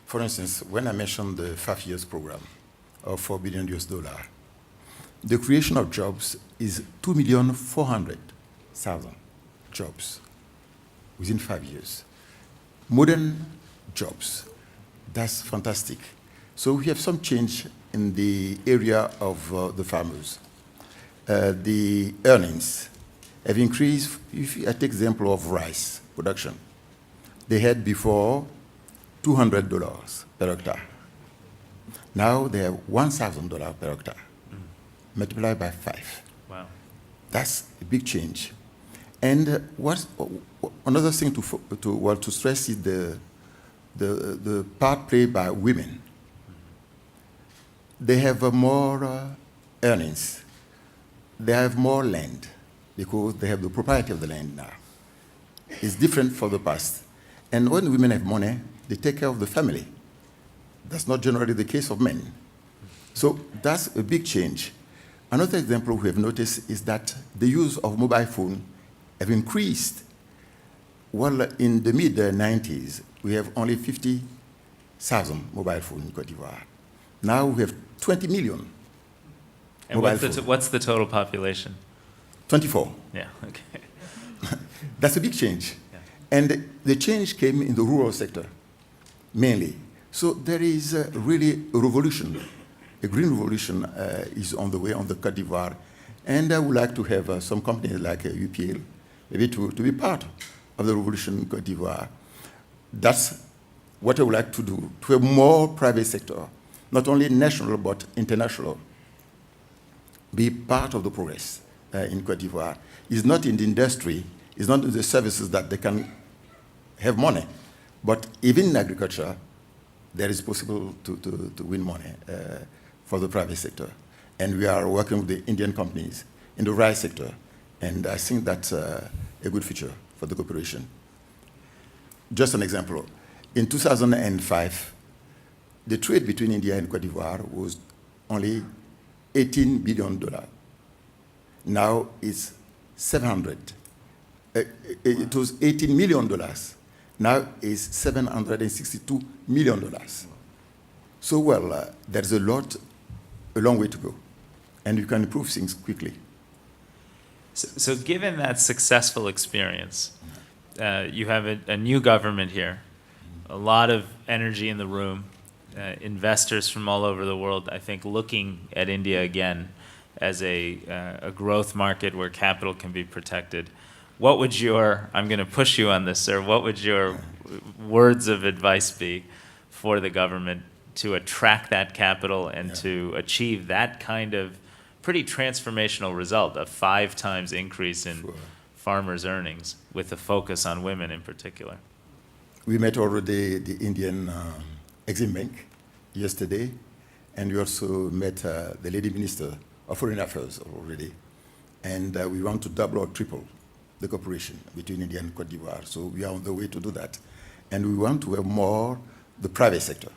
for instance, when I mentioned the 5 years program of $4 billion, the creation of jobs is 2,400,000 jobs within 5 years. Modern jobs, that's fantastic. So we have some change in the area of the farmers. The earnings have increased. If I take the example of rice production, they had before $200 per hectare. Now they have $1,000 per hectare, multiplied by 5. Wow. That's a big change. And another thing to stress is the part played by women they have more earnings. They have more land because they have the propriety of the land now. It's different from the past. And when women have money, they take care of the family. That's not generally the case of men. So that's a big change. Another example we have noticed is that the use of mobile phone have increased. Well, in the mid-90s, we have only 50,000 mobile phones in Côte d'Ivoire. Now we have 20 million. And mobile what's the total population? 24. Yeah, okay. That's a big change. Yeah. And the change came in the rural sector, mainly. So there is really a revolution. A green revolution is on the way on the Côte d'Ivoire. And I would like to have some companies like UPL, maybe to be part of the revolution in Côte d'Ivoire. That's what I would like to do, to have more private sector, not only national but international, be part of the progress in Côte d'Ivoire. It's not in the industry, it's not in the services that they can have money, but even in agriculture, there is possible to win money for the private sector. And we are working with the Indian companies in the rice sector, and I think that's a good future for the cooperation. Just an example. In 2005, the trade between India and Côte d'Ivoire was only $18 billion. Now it's 700. It was $18 million. Now it's $762 million. So, well, there's a long way to go. And you can improve things quickly. So given that successful experience, you have a new government here, a lot of energy in the room, investors from all over the world, I think, looking at India again as a growth market where capital can be protected. What would your, I'm going to push you on this, sir, what would your words of advice be for the government to attract that capital and to achieve that kind of pretty transformational result, a 5 times increase in farmers' earnings with a focus on women in particular? We met already the Indian Exim Bank yesterday, and we also met the Lady Minister of Foreign Affairs already. And we want to double or triple the cooperation between India and Côte d'Ivoire. So we are on the way to do that. And we want to have more the private sector,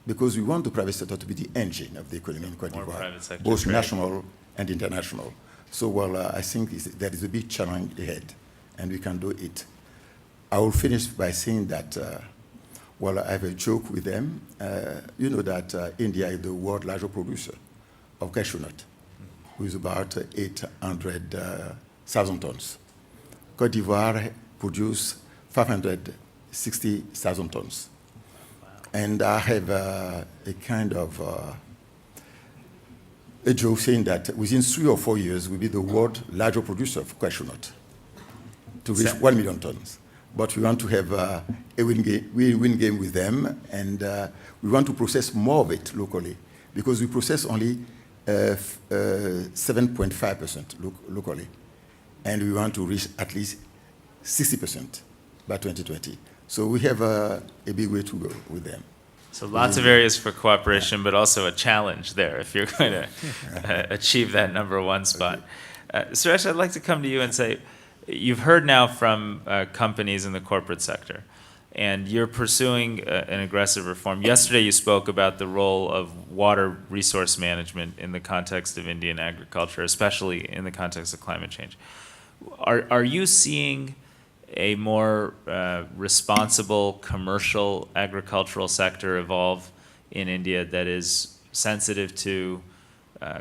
because we want the private sector to be the engine of the economy in Côte d'Ivoire, both national and international. So, well, I think there is a big challenge ahead, and we can do it. I will finish by saying that, well, I have a joke with them. You know that India is the world's largest producer of cashew nut, with about 800,000 tons. Côte d'Ivoire produces 560,000 tons. And I have a kind of a joke saying that within 3 or 4 years, we'll be the world's largest producer of cashew nut to reach 1 million tons. But we want to have a win-win game with them, and we want to process more of it locally, because we process only 7.5% locally, and we want to reach at least 60% by 2020. So we have a big way to go with them. So lots of areas for cooperation, but also a challenge there if you're going to achieve that #1 spot. Suresh, I'd like to come to you and say, you've heard now from companies in the corporate sector, and you're pursuing an aggressive reform. Yesterday you spoke about the role of water resource management in the context of Indian agriculture, especially in the context of climate change. Are you seeing a more responsible commercial agricultural sector evolve in India that is sensitive to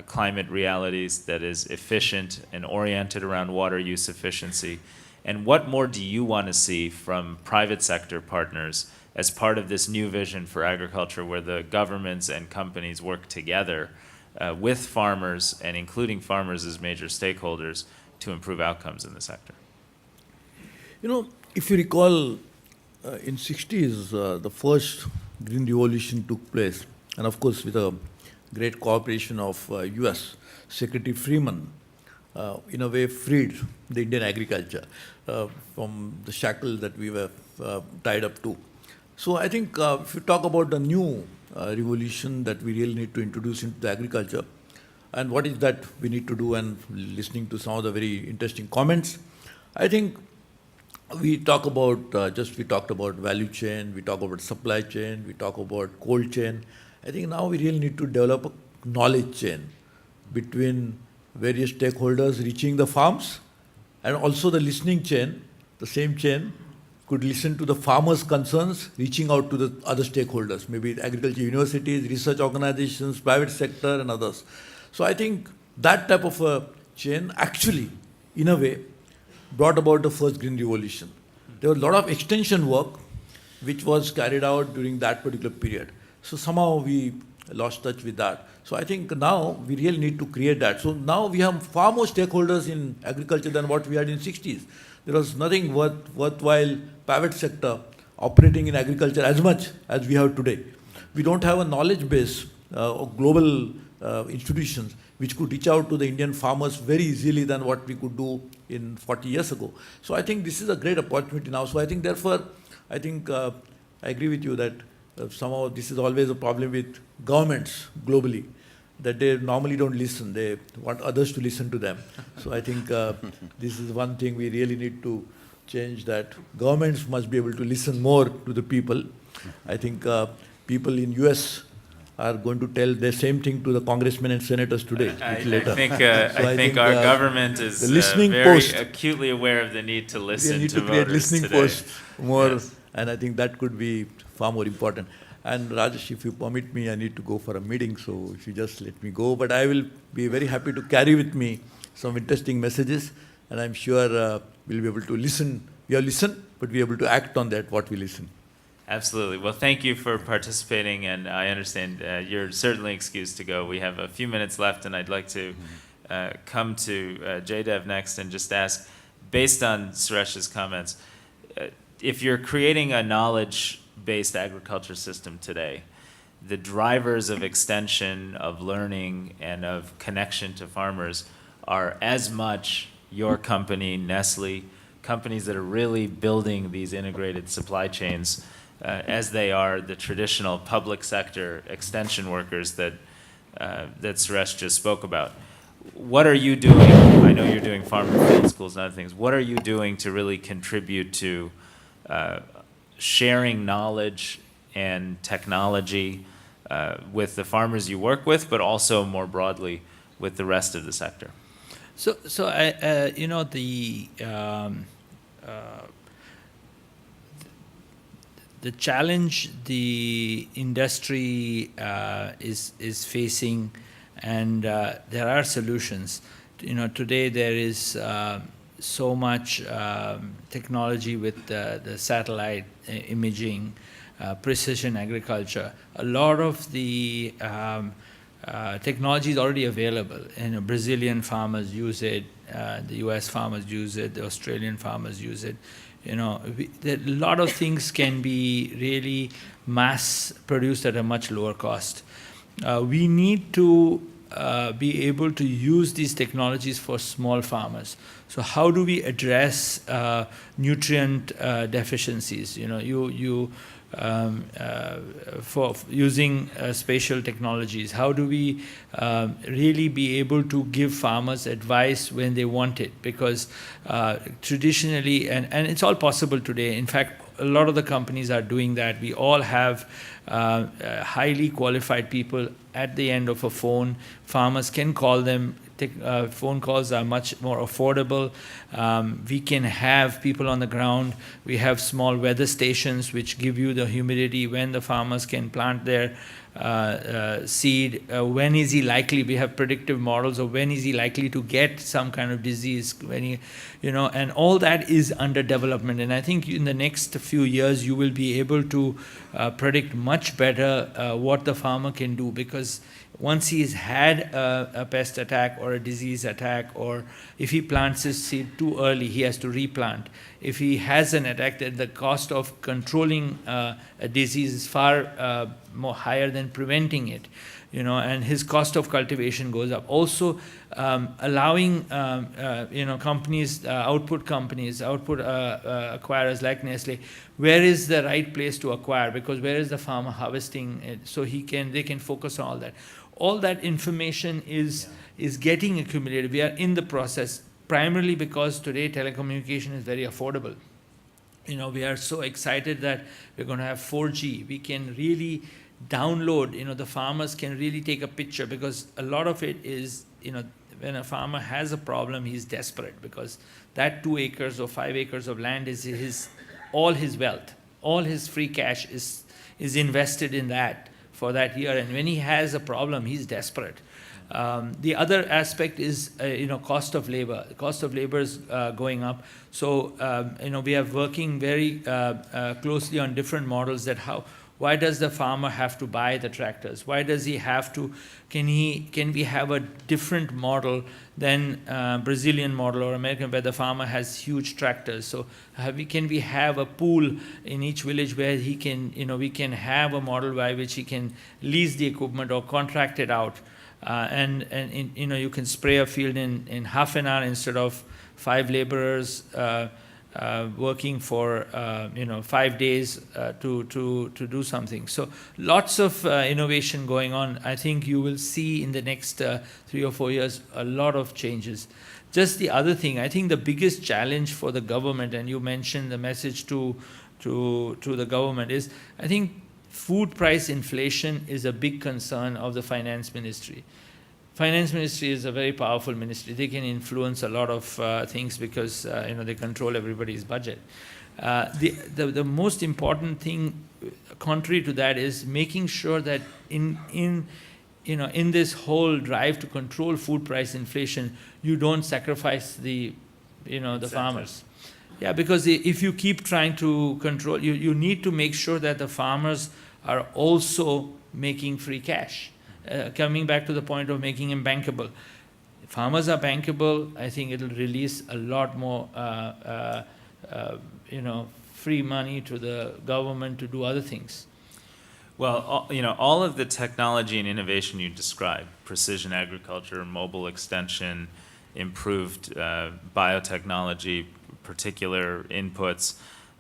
climate realities, that is efficient and oriented around water use efficiency? And what more do you want to see from private sector partners as part of this new vision for agriculture, where the governments and companies work together with farmers and including farmers as major stakeholders to improve outcomes in the sector? You know, if you recall, in 60s, the first Green Revolution took place, and of course with a great cooperation of US, Secretary Freeman, in a way freed the Indian agriculture from the shackle that we were tied up to. So I think if you talk about the new revolution that we really need to introduce into the agriculture. And what is that we need to do? And listening to some of the very interesting comments, I think we talk about, we talked about value chain, we talk about supply chain, we talk about cold chain. I think now we really need to develop a knowledge chain between various stakeholders reaching the farms, and also the listening chain, the same chain could listen to the farmers' concerns, reaching out to the other stakeholders, maybe agriculture universities, research organizations, private sector, and others. So I think that type of a chain actually, in a way, brought about the first green revolution. There was a lot of extension work which was carried out during that particular period. So somehow we lost touch with that. So I think now we really need to create that. So now we have far more stakeholders in agriculture than what we had in 60s. There was nothing worthwhile private sector operating in agriculture as much as we have today. We don't have a knowledge base of global institutions which could reach out to the Indian farmers very easily than what we could do in 40 years ago. So I think this is a great opportunity now. So I think therefore, I agree with you that somehow this is always a problem with governments globally, that they normally don't listen. They want others to listen to them. So I think this is one thing we really need to change, that governments must be able to listen more to the people. I think people in US are going to tell the same thing to the congressmen and senators today. Later. I think our government is very acutely aware of the need to listen to voters. We need to create listening today. posts more, Yes. and I think that could be far more important. And Rajesh, if you permit me, I need to go for a meeting, so if you just let me go. But I will be very happy to carry with me some interesting messages, and I'm sure we'll be able to listen. We have listened, but we're able to act on that, what we listen. Absolutely. Well, thank you for participating, and I understand you're certainly excused to go. We have a few minutes left, and I'd like to come to JDev next and just ask, based on Suresh's comments, if you're creating a knowledge-based agriculture system today, the drivers of extension, of learning, and of connection to farmers are as much your company, Nestle, companies that are really building these integrated supply chains, as they are the traditional public sector extension workers that Suresh just spoke about. What are you doing? I know you're doing farmer field schools and other things. What are you doing to really contribute to sharing knowledge and technology with the farmers you work with, but also more broadly with the rest of the sector? So I, the challenge the industry is facing, and there are solutions. Today there is so much technology with the satellite imaging, precision agriculture. A lot of the technology is already available. Brazilian farmers use it, the US farmers use it, the Australian farmers use it. A lot of things can be really mass produced at a much lower cost. We need to be able to use these technologies for small farmers. So how do we address nutrient deficiencies? For using spatial technologies, how do we really be able to give farmers advice when they want it? Because traditionally, and it's all possible today, in fact, a lot of the companies are doing that. We all have highly qualified people at the end of a phone. Farmers can call them. Phone calls are much more affordable. We can have people on the ground. We have small weather stations which give you the humidity when the farmers can plant their seed. When is he likely? We have predictive models of when is he likely to get some kind of disease. And all that is under development. And I think in the next few years you will be able to predict much better what the farmer can do, because once he's had a pest attack or a disease attack, or if he plants his seed too early, he has to replant. if he has an attack, that the cost of controlling a disease is far more higher than preventing it, and his cost of cultivation goes up. Also, allowing companies, output acquirers like Nestle, where is the right place to acquire? Because where is the farmer harvesting it? So they can focus on all that. All that information is getting accumulated. We are in the process, primarily because today telecommunication is very affordable. We are so excited that we're going to have 4G. We can really download, the farmers can really take a picture, because a lot of it is, when a farmer has a problem, he's desperate, because that 2 acres or 5 acres of land is all his wealth. All his free cash is invested in that for that year. And when he has a problem, he's desperate. The other aspect is, cost of labor. The cost of labor is going up. So, we are working very closely on different models that why does the farmer have to buy the tractors? Why does he have to, can we have a different model than Brazilian model or American, where the farmer has huge tractors? So can we have a pool in each village where he can, we can have a model by which he can lease the equipment or contract it out. You can spray a field in half an hour instead of 5 laborers working for 5 days to do something. So lots of innovation going on. I think you will see in the next 3 or 4 years a lot of changes. Just the other thing, I think the biggest challenge for the government, and you mentioned the message to the government, is I think food price inflation is a big concern of the finance ministry. Finance ministry is a very powerful ministry. They can influence a lot of things because they control everybody's budget. The most important thing, contrary to that, is making sure that in this whole drive to control food price inflation, you don't sacrifice the farmers. Yeah, because if you keep trying to control, you need to make sure that the farmers are also making free cash. Coming back to the point of making them bankable. If farmers are bankable, I think it'll release a lot more, free money to the government to do other things. Well, all of the technology and innovation you described, precision agriculture, mobile extension, improved biotechnology, particular inputs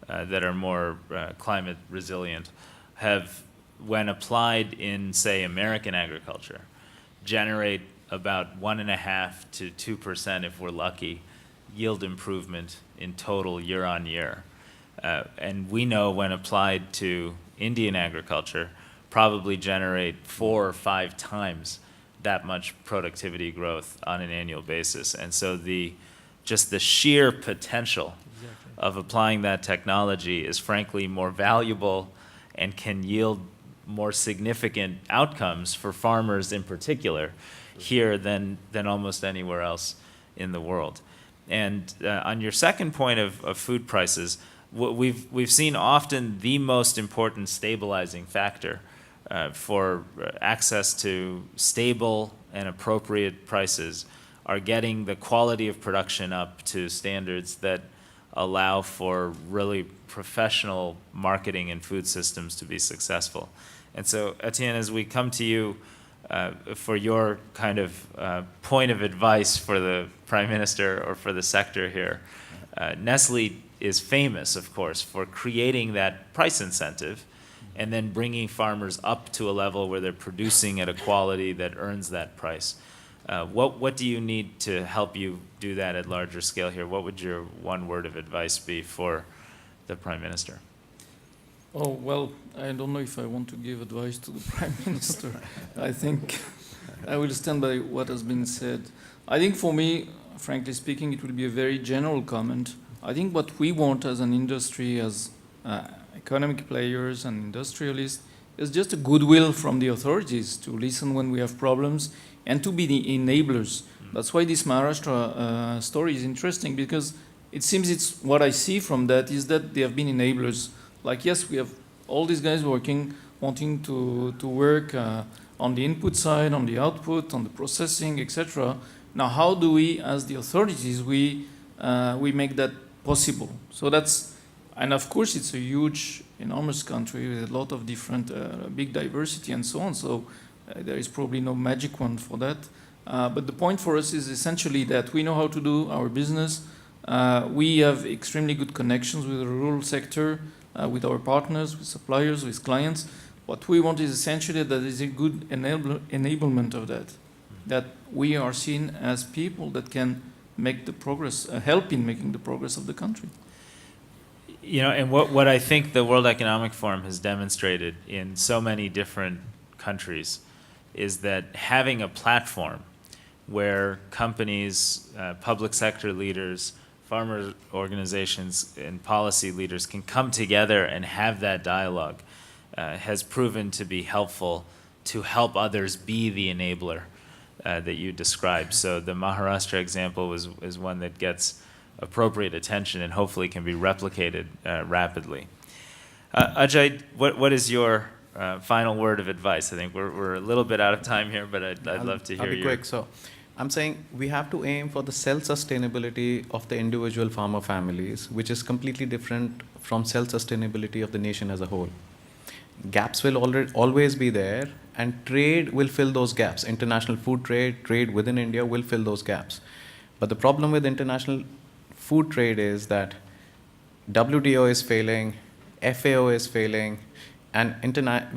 that are more climate resilient, have, when applied in, say, American agriculture, generate about 1.5% to 2%, if we're lucky, yield improvement in total year on year. And we know when applied to Indian agriculture, probably generate 4 or 5 times that much productivity growth on an annual basis. And so just the sheer potential of applying that technology is frankly more valuable and can yield more significant outcomes for farmers in particular here than almost anywhere else in the world. And on your second point of food prices, what we've seen often the most important stabilizing factor for access to stable and appropriate prices are getting the quality of production up to standards that allow for really professional marketing and food systems to be successful. And so, Etienne, as we come to you for your kind of point of advice for the Prime Minister or for the sector here, Nestle is famous, of course, for creating that price incentive and then bringing farmers up to a level where they're producing at a quality that earns that price. What do you need to help you do that at larger scale here? What would your one word of advice be for the Prime Minister? Oh, well, I don't know if I want to give advice to the Prime Minister. I think I will stand by what has been said. I think for me, frankly speaking, it will be a very general comment. I think what we want as an industry, as economic players and industrialists, is just a goodwill from the authorities to listen when we have problems and to be the enablers. That's why this Maharashtra story is interesting, because it seems it's what I see from that is that they have been enablers. Like, yes, we have all these guys wanting to work on the input side, on the output, on the processing, etc. Now, how do we, as the authorities, we make that possible. So that's, and of course it's a huge, enormous country with a lot of different, big diversity and so on. So there is probably no magic one for that. But the point for us is essentially that we know how to do our business. We have extremely good connections with the rural sector, with our partners, with suppliers, with clients. What we want is essentially that there is a good enablement of that we are seen as people that can make the progress, help in making the progress of the country. You know, and what I think the World Economic Forum has demonstrated in so many different countries is that having a platform where companies, public sector leaders, farmer organizations, and policy leaders can come together and have that dialogue has proven to be helpful to help others be the enabler that you described. So the Maharashtra example is one that gets appropriate attention and hopefully can be replicated rapidly. Ajay, what is your final word of advice? I think we're a little bit out of time here, but I'd love to hear I'll be your... quick. So I'm saying we have to aim for the self-sustainability of the individual farmer families, which is completely different from self-sustainability of the nation as a whole. Gaps will always be there, and trade will fill those gaps. International food trade, trade within India will fill those gaps. But the problem with international food trade is that WTO is failing, FAO is failing, and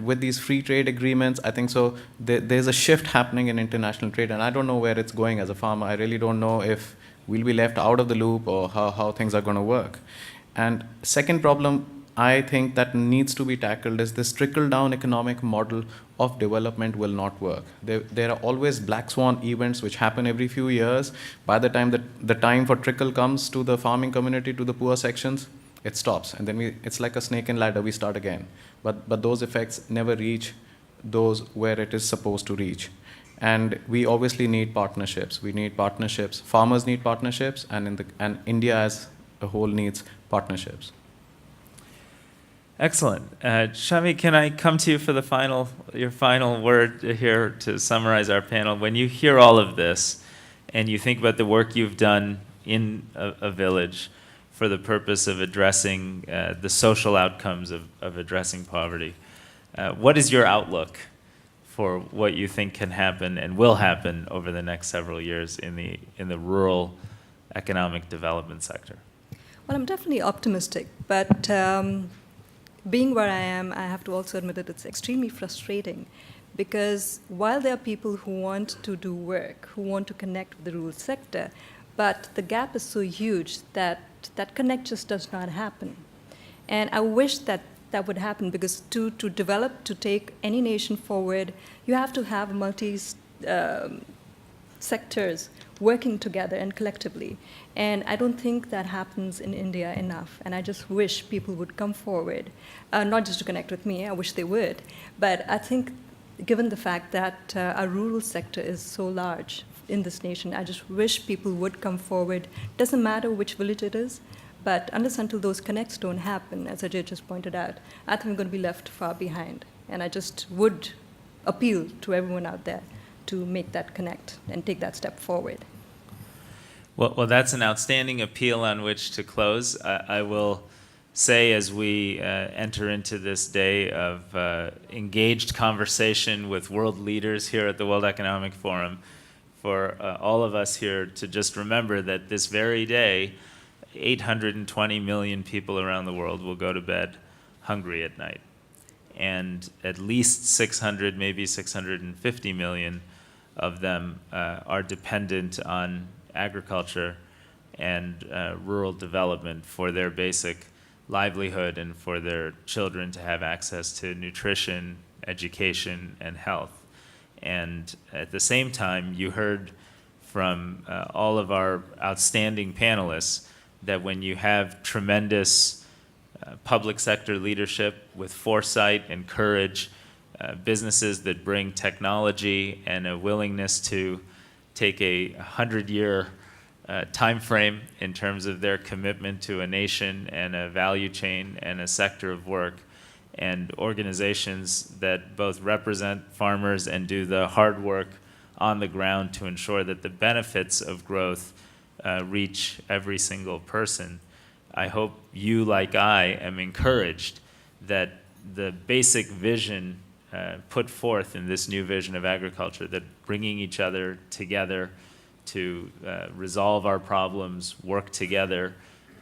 with these free trade agreements, I think so there's a shift happening in international trade, and I don't know where it's going as a farmer. I really don't know if we'll be left out of the loop or how things are going to work. And second problem I think that needs to be tackled is this trickle-down economic model of development will not work. There are always black swan events which happen every few years. By the time the time for trickle comes to the farming community, to the poor sections, it stops. And then it's like a snake and ladder, we start again. But those effects never reach those where it is supposed to reach. And we obviously need partnerships. We need partnerships. Farmers need partnerships, and India as a whole needs partnerships. Excellent. Shami, can I come to you for your final word here to summarize our panel? When you hear all of this and you think about the work you've done in a village for the purpose of addressing the social outcomes of addressing poverty, what is your outlook for what you think can happen and will happen over the next several years in the rural economic development sector? Well, I'm definitely optimistic, but being where I am, I have to also admit that it's extremely frustrating, because while there are people who want to do work, who want to connect with the rural sector, but the gap is so huge that that connect just does not happen. And I wish that that would happen, because to develop, to take any nation forward, you have to have sectors working together and collectively. And I don't think that happens in India enough. And I just wish people would come forward, not just to connect with me, I wish they would. But I think given the fact that our rural sector is so large in this nation, I just wish people would come forward. Doesn't matter which village it is, but unless until those connects don't happen, as Ajay just pointed out, I think we're going to be left far behind. And I just would appeal to everyone out there to make that connect and take that step forward. Well, that's an outstanding appeal on which to close. I will say, as we enter into this day of engaged conversation with world leaders here at the World Economic Forum, for all of us here to just remember that this very day, 820 million people around the world will go to bed hungry at night. And at least 600, maybe 650 million of them are dependent on agriculture and rural development for their basic livelihood and for their children to have access to nutrition, education, and health. And at the same time, you heard from all of our outstanding panelists that when you have tremendous public sector leadership with foresight and courage, businesses that bring technology and a willingness to take a 100-year time frame in terms of their commitment to a nation and a value chain and a sector of work, and organizations that both represent farmers and do the hard work on the ground to ensure that the benefits of growth reach every single person. I hope you, like I, am encouraged that the basic vision put forth in this new vision of agriculture, that bringing each other together to resolve our problems, work together,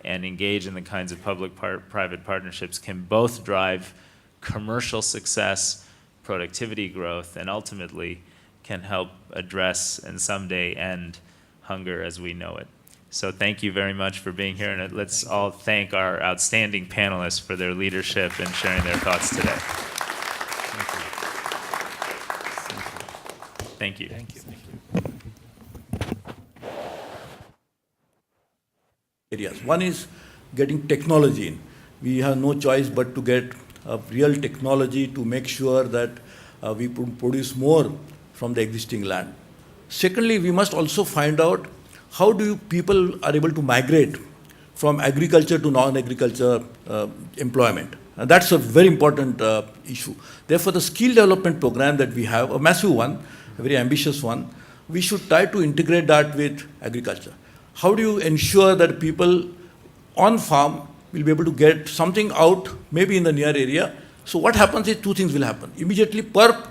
and engage in the kinds of public-private partnerships can both drive commercial success, productivity growth, and ultimately can help address and someday end hunger as we know it. So thank you very much for being here, and let's all thank our outstanding panelists for their leadership and sharing their thoughts today. Thank you. Thank you. Areas. One is getting technology in. We have no choice but to get real technology to make sure that we produce more from the existing land. Secondly, we must also find out how people are able to migrate from agriculture to non-agriculture employment. And that's a very important issue. Therefore, the skill development program that we have, a massive one, a very ambitious one, we should try to integrate that with agriculture. How do you ensure that people on farm will be able to get something out, maybe in the near area? So what happens is two things will happen. Immediately, per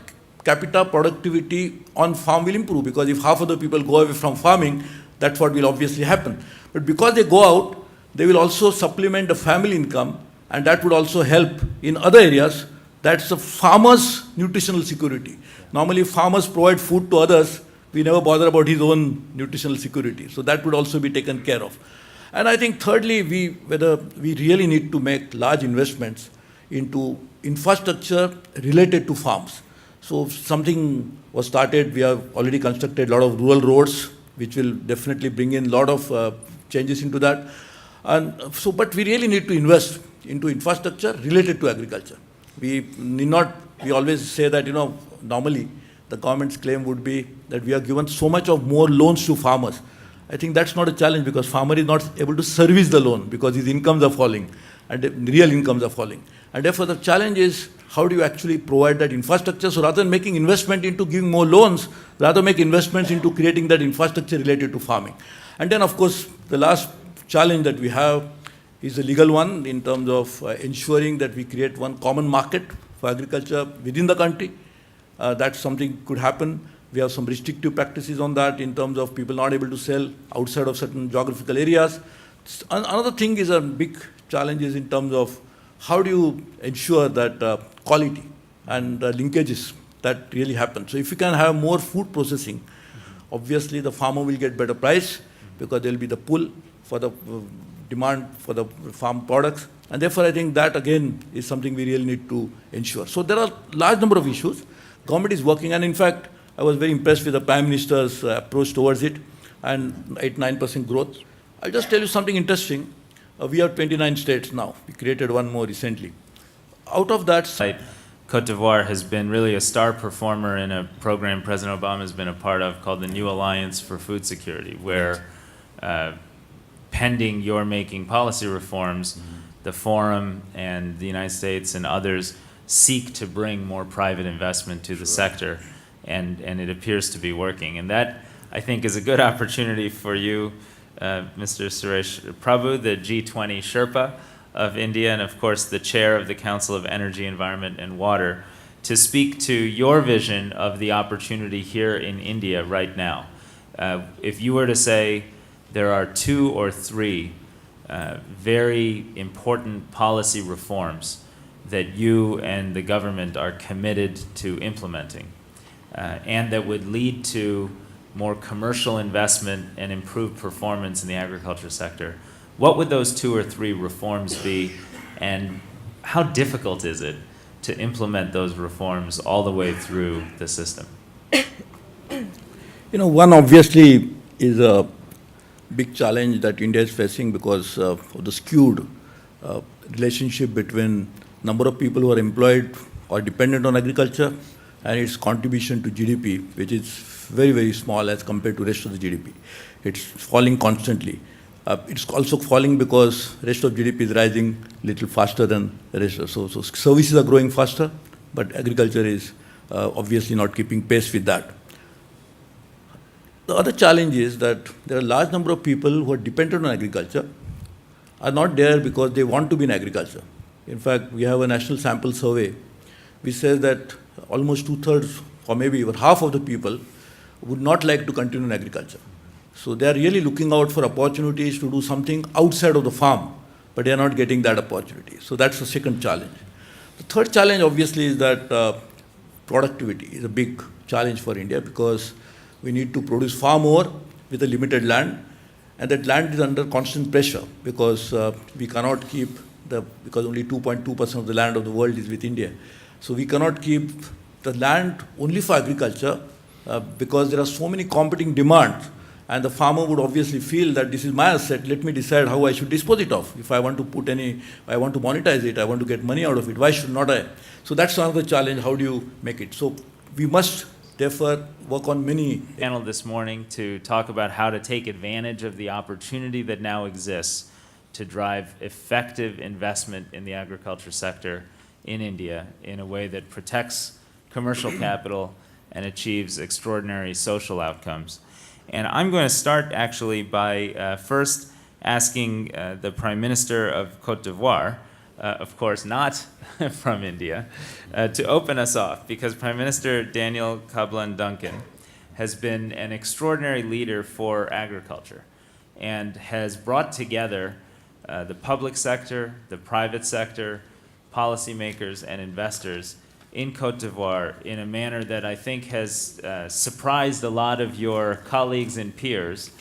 capita productivity on farm will improve, because if half of the people go away from farming, that's what will obviously happen. But because they go out, they will also supplement the family income, and that would also help in other areas. That's the farmer's nutritional security. Normally, farmers provide food to others. We never bother about his own nutritional security. So that would also be taken care of. And I think thirdly, whether we really need to make large investments into infrastructure related to farms. So something was started. We have already constructed a lot of rural roads, which will definitely bring in a lot of changes into that. And so, but we really need to invest into infrastructure related to agriculture. We need not, we always say that, normally the government's claim would be that we are given so much of more loans to farmers. I think that's not a challenge, because farmer is not able to service the loan because his incomes are falling and the real incomes are falling. And therefore the challenge is, how do you actually provide that infrastructure? So rather than making investment into giving more loans, rather make investments into creating that infrastructure related to farming. And then of course, the last challenge that we have is the legal one, in terms of ensuring that we create one common market for agriculture within the country. That's something could happen. We have some restrictive practices on that in terms of people not able to sell outside of certain geographical areas. Another thing is a big challenge is in terms of how do you ensure that quality and linkages that really happen. So if you can have more food processing, obviously the farmer will get better price, because there will be the pull for the demand for the farm products. And therefore I think that again is something we really need to ensure. So there are a large number of issues. Government is working, and in fact, I was very impressed with the Prime Minister's approach towards it, and 8-9% growth. I'll just tell you something interesting. We have 29 states now. We created one more recently. Out of that, Côte d'Ivoire has been really a star performer in a program President Obama has been a part of called the New Alliance for Food Security, where pending your making policy reforms, the Forum and the United States and others seek to bring more private investment to the sector, and it appears to be working. And that, I think, is a good opportunity for you, Mr. Suresh Prabhu, the G20 Sherpa of India, and of course the chair of the Council of Energy, Environment and Water, to speak to your vision of the opportunity here in India right now. If you were to say there are 2 or 3 very important policy reforms that you and the government are committed to implementing, and that would lead to more commercial investment and improved performance in the agriculture sector, what would those 2 or 3 reforms be, and how difficult is it to implement those reforms all the way through the system? One obviously is a big challenge that India is facing because of the skewed relationship between number of people who are employed or dependent on agriculture and its contribution to GDP, which is very, very small as compared to rest of the GDP. It's falling constantly. It's also falling because rest of GDP is rising a little faster than the rest. So services are growing faster, but agriculture is obviously not keeping pace with that. The other challenge is that there are a large number of people who are dependent on agriculture are not there because they want to be in agriculture. In fact, we have a national sample survey which says that almost 2/3 or maybe even half of the people would not like to continue in agriculture. So they are really looking out for opportunities to do something outside of the farm, but they are not getting that opportunity. So that's the second challenge. The third challenge, obviously, is that productivity is a big challenge for India because we need to produce far more with a limited land, and that land is under constant pressure because we cannot keep because only 2.2% of the land of the world is with India. So we cannot keep the land only for agriculture because there are so many competing demands, and the farmer would obviously feel that this is my asset, let me decide how I should dispose it of. If I want to I want to monetize it, I want to get money out of it, why should not I? So that's another challenge, how do you make it? So we must therefore work on many. Panel this morning to talk about how to take advantage of the opportunity that now exists to drive effective investment in the agriculture sector in India in a way that protects commercial capital and achieves extraordinary social outcomes. And I'm going to start actually by first asking the Prime Minister of Côte d'Ivoire, of course not from India, to open us off, because Prime Minister Daniel Kablan-Duncan has been an extraordinary leader for agriculture and has brought together the public sector, the private sector, policymakers, and investors in Côte d'Ivoire in a manner that I think has surprised a lot of your colleagues and peers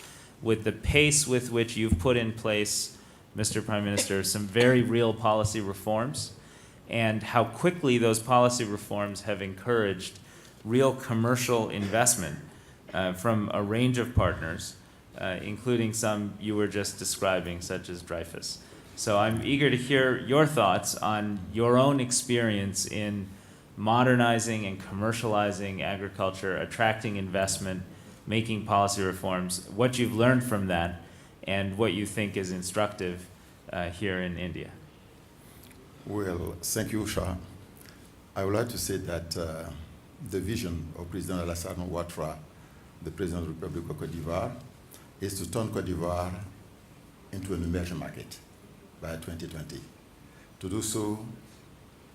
with the pace with which you've put in place, Mr. Prime Minister, some very real policy reforms, and how quickly those policy reforms have encouraged real commercial investment from a range of partners, including some you were just describing, such as Dreyfus. So I'm eager to hear your thoughts on your own experience in modernizing and commercializing agriculture, attracting investment, making policy reforms, what you've learned from that, and what you think is instructive here in India. Well, thank you, Shah. I would like to say that the vision of President Alassane Ouattara, the President of the Republic of Côte d'Ivoire, is to turn Côte d'Ivoire into an emerging market by 2020. To do so,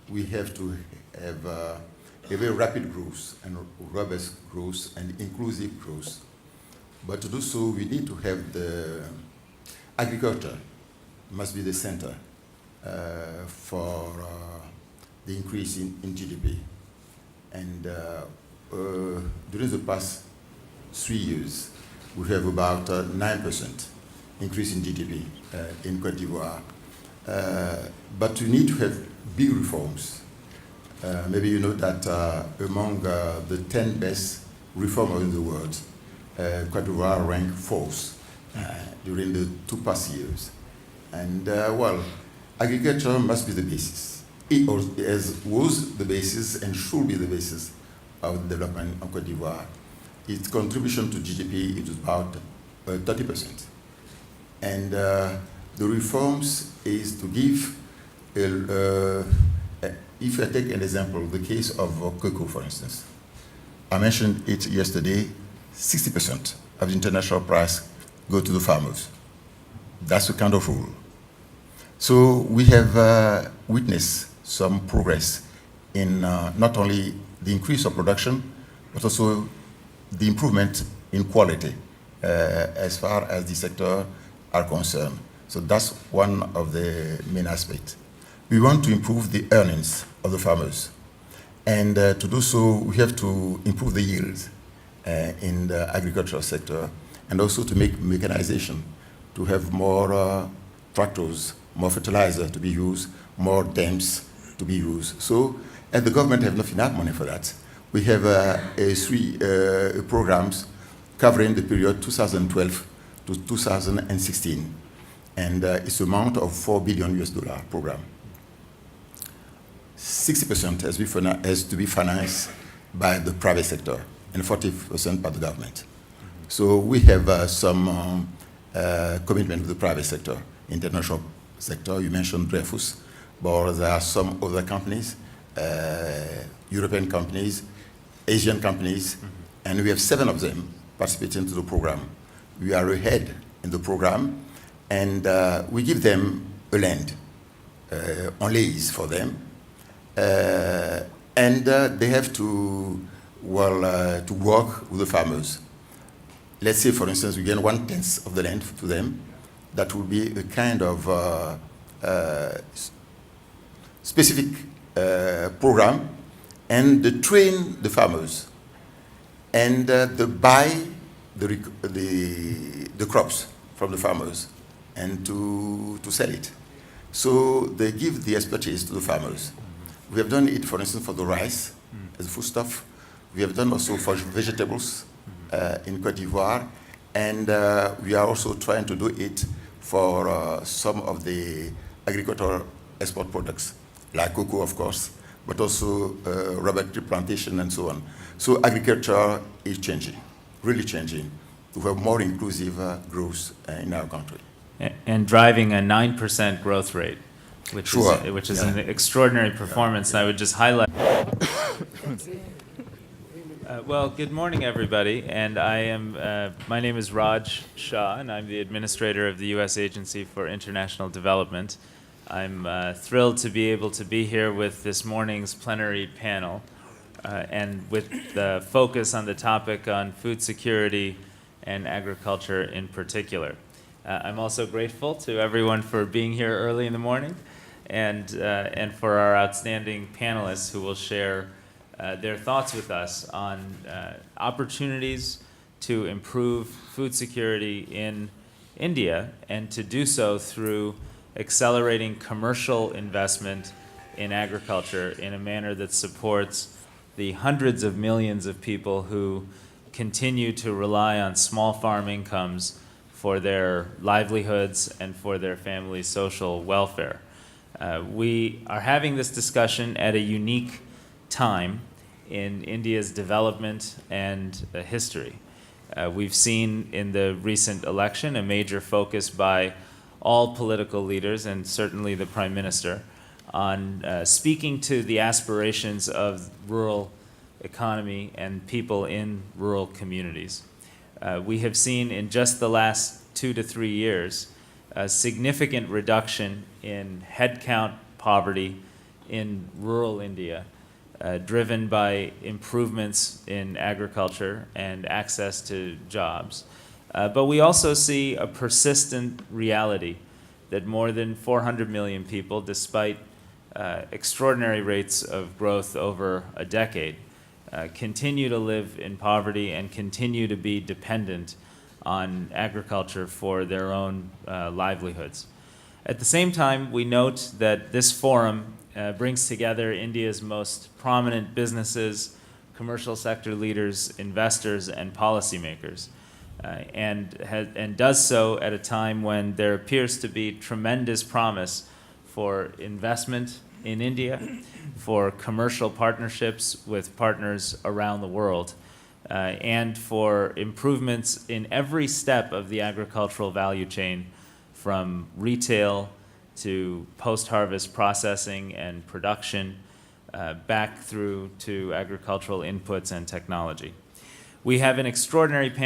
we have to have a very rapid growth and robust growth and inclusive growth. But to do so, we need to have the agriculture must be the center for the increase in GDP. And during the past 3 years, we have about 9% increase in GDP in Côte d'Ivoire. But we need to have big reforms. Maybe you know that among the 10 best reformers in the world, Côte d'Ivoire ranked 4th during the 2 past years. And well, agriculture must be the basis. It was the basis and should be the basis of development of Côte d'Ivoire. Its contribution to GDP is about 30%. And the reforms is to give, if I take an example, the case of cocoa, for instance. I mentioned it yesterday, 60% of the international price go to the farmers. That's the kind of rule. So we have witnessed some progress in not only the increase of production, but also the improvement in quality as far as the sector are concerned. So that's one of the main aspects. We want to improve the earnings of the farmers. And to do so, we have to improve the yields in the agricultural sector, and also to make mechanization, to have more tractors, more fertilizer to be used, more dams to be used. So, and the government have not enough money for that. We have 3 programs covering the period 2012 to 2016, and it's an amount of $4 billion US program. 60% has to be financed by the private sector and 40% by the government. So we have some commitment with the private sector, international sector. You mentioned Dreyfus, but there are some other companies, European companies, Asian companies, and we have 7 of them participating to the program. We are ahead in the program, and we give them a land on lease for them, and they have to work with the farmers. Let's say, for instance, we give 1/10 of the land to them. That will be a kind of specific program, and they train the farmers, and they buy the crops from the farmers and to sell it. So they give the expertise to the farmers. We have done it, for instance, for the rice as a foodstuff. We have done also for vegetables in Côte d'Ivoire, and we are also trying to do it for some of the agricultural export products, like cocoa, of course, but also rubber tree plantation and so on. So agriculture is changing, really changing, to have more inclusive growth in our country. And driving a 9% growth rate, which is an extraordinary performance. And I would just highlight. Well, good morning, everybody. And my name is Raj Shah, and I'm the administrator of the U.S. Agency for International Development. I'm thrilled to be able to be here with this morning's plenary panel, and with the focus on the topic on food security and agriculture in particular. I'm also grateful to everyone for being here early in the morning, and for our outstanding panelists who will share their thoughts with us on opportunities to improve food security in India, and to do so through accelerating commercial investment in agriculture in a manner that supports the hundreds of millions of people who continue to rely on small farm incomes for their livelihoods and for their family's social welfare. We are having this discussion at a unique time in India's development and history. We've seen in the recent election a major focus by all political leaders, and certainly the Prime Minister, on speaking to the aspirations of rural economy and people in rural communities. We have seen in just the last 2 to 3 years a significant reduction in headcount poverty in rural India, driven by improvements in agriculture and access to jobs. But we also see a persistent reality that more than 400 million people, despite extraordinary rates of growth over a decade, continue to live in poverty and continue to be dependent on agriculture for their own livelihoods. At the same time, we note that this forum brings together India's most prominent businesses, commercial sector leaders, investors, and policymakers, and does so at a time when there appears to be tremendous promise for investment in India, for commercial partnerships with partners around the world, and for improvements in every step of the agricultural value chain, from retail to post-harvest processing and production, back through to agricultural inputs and technology. We have an extraordinary panel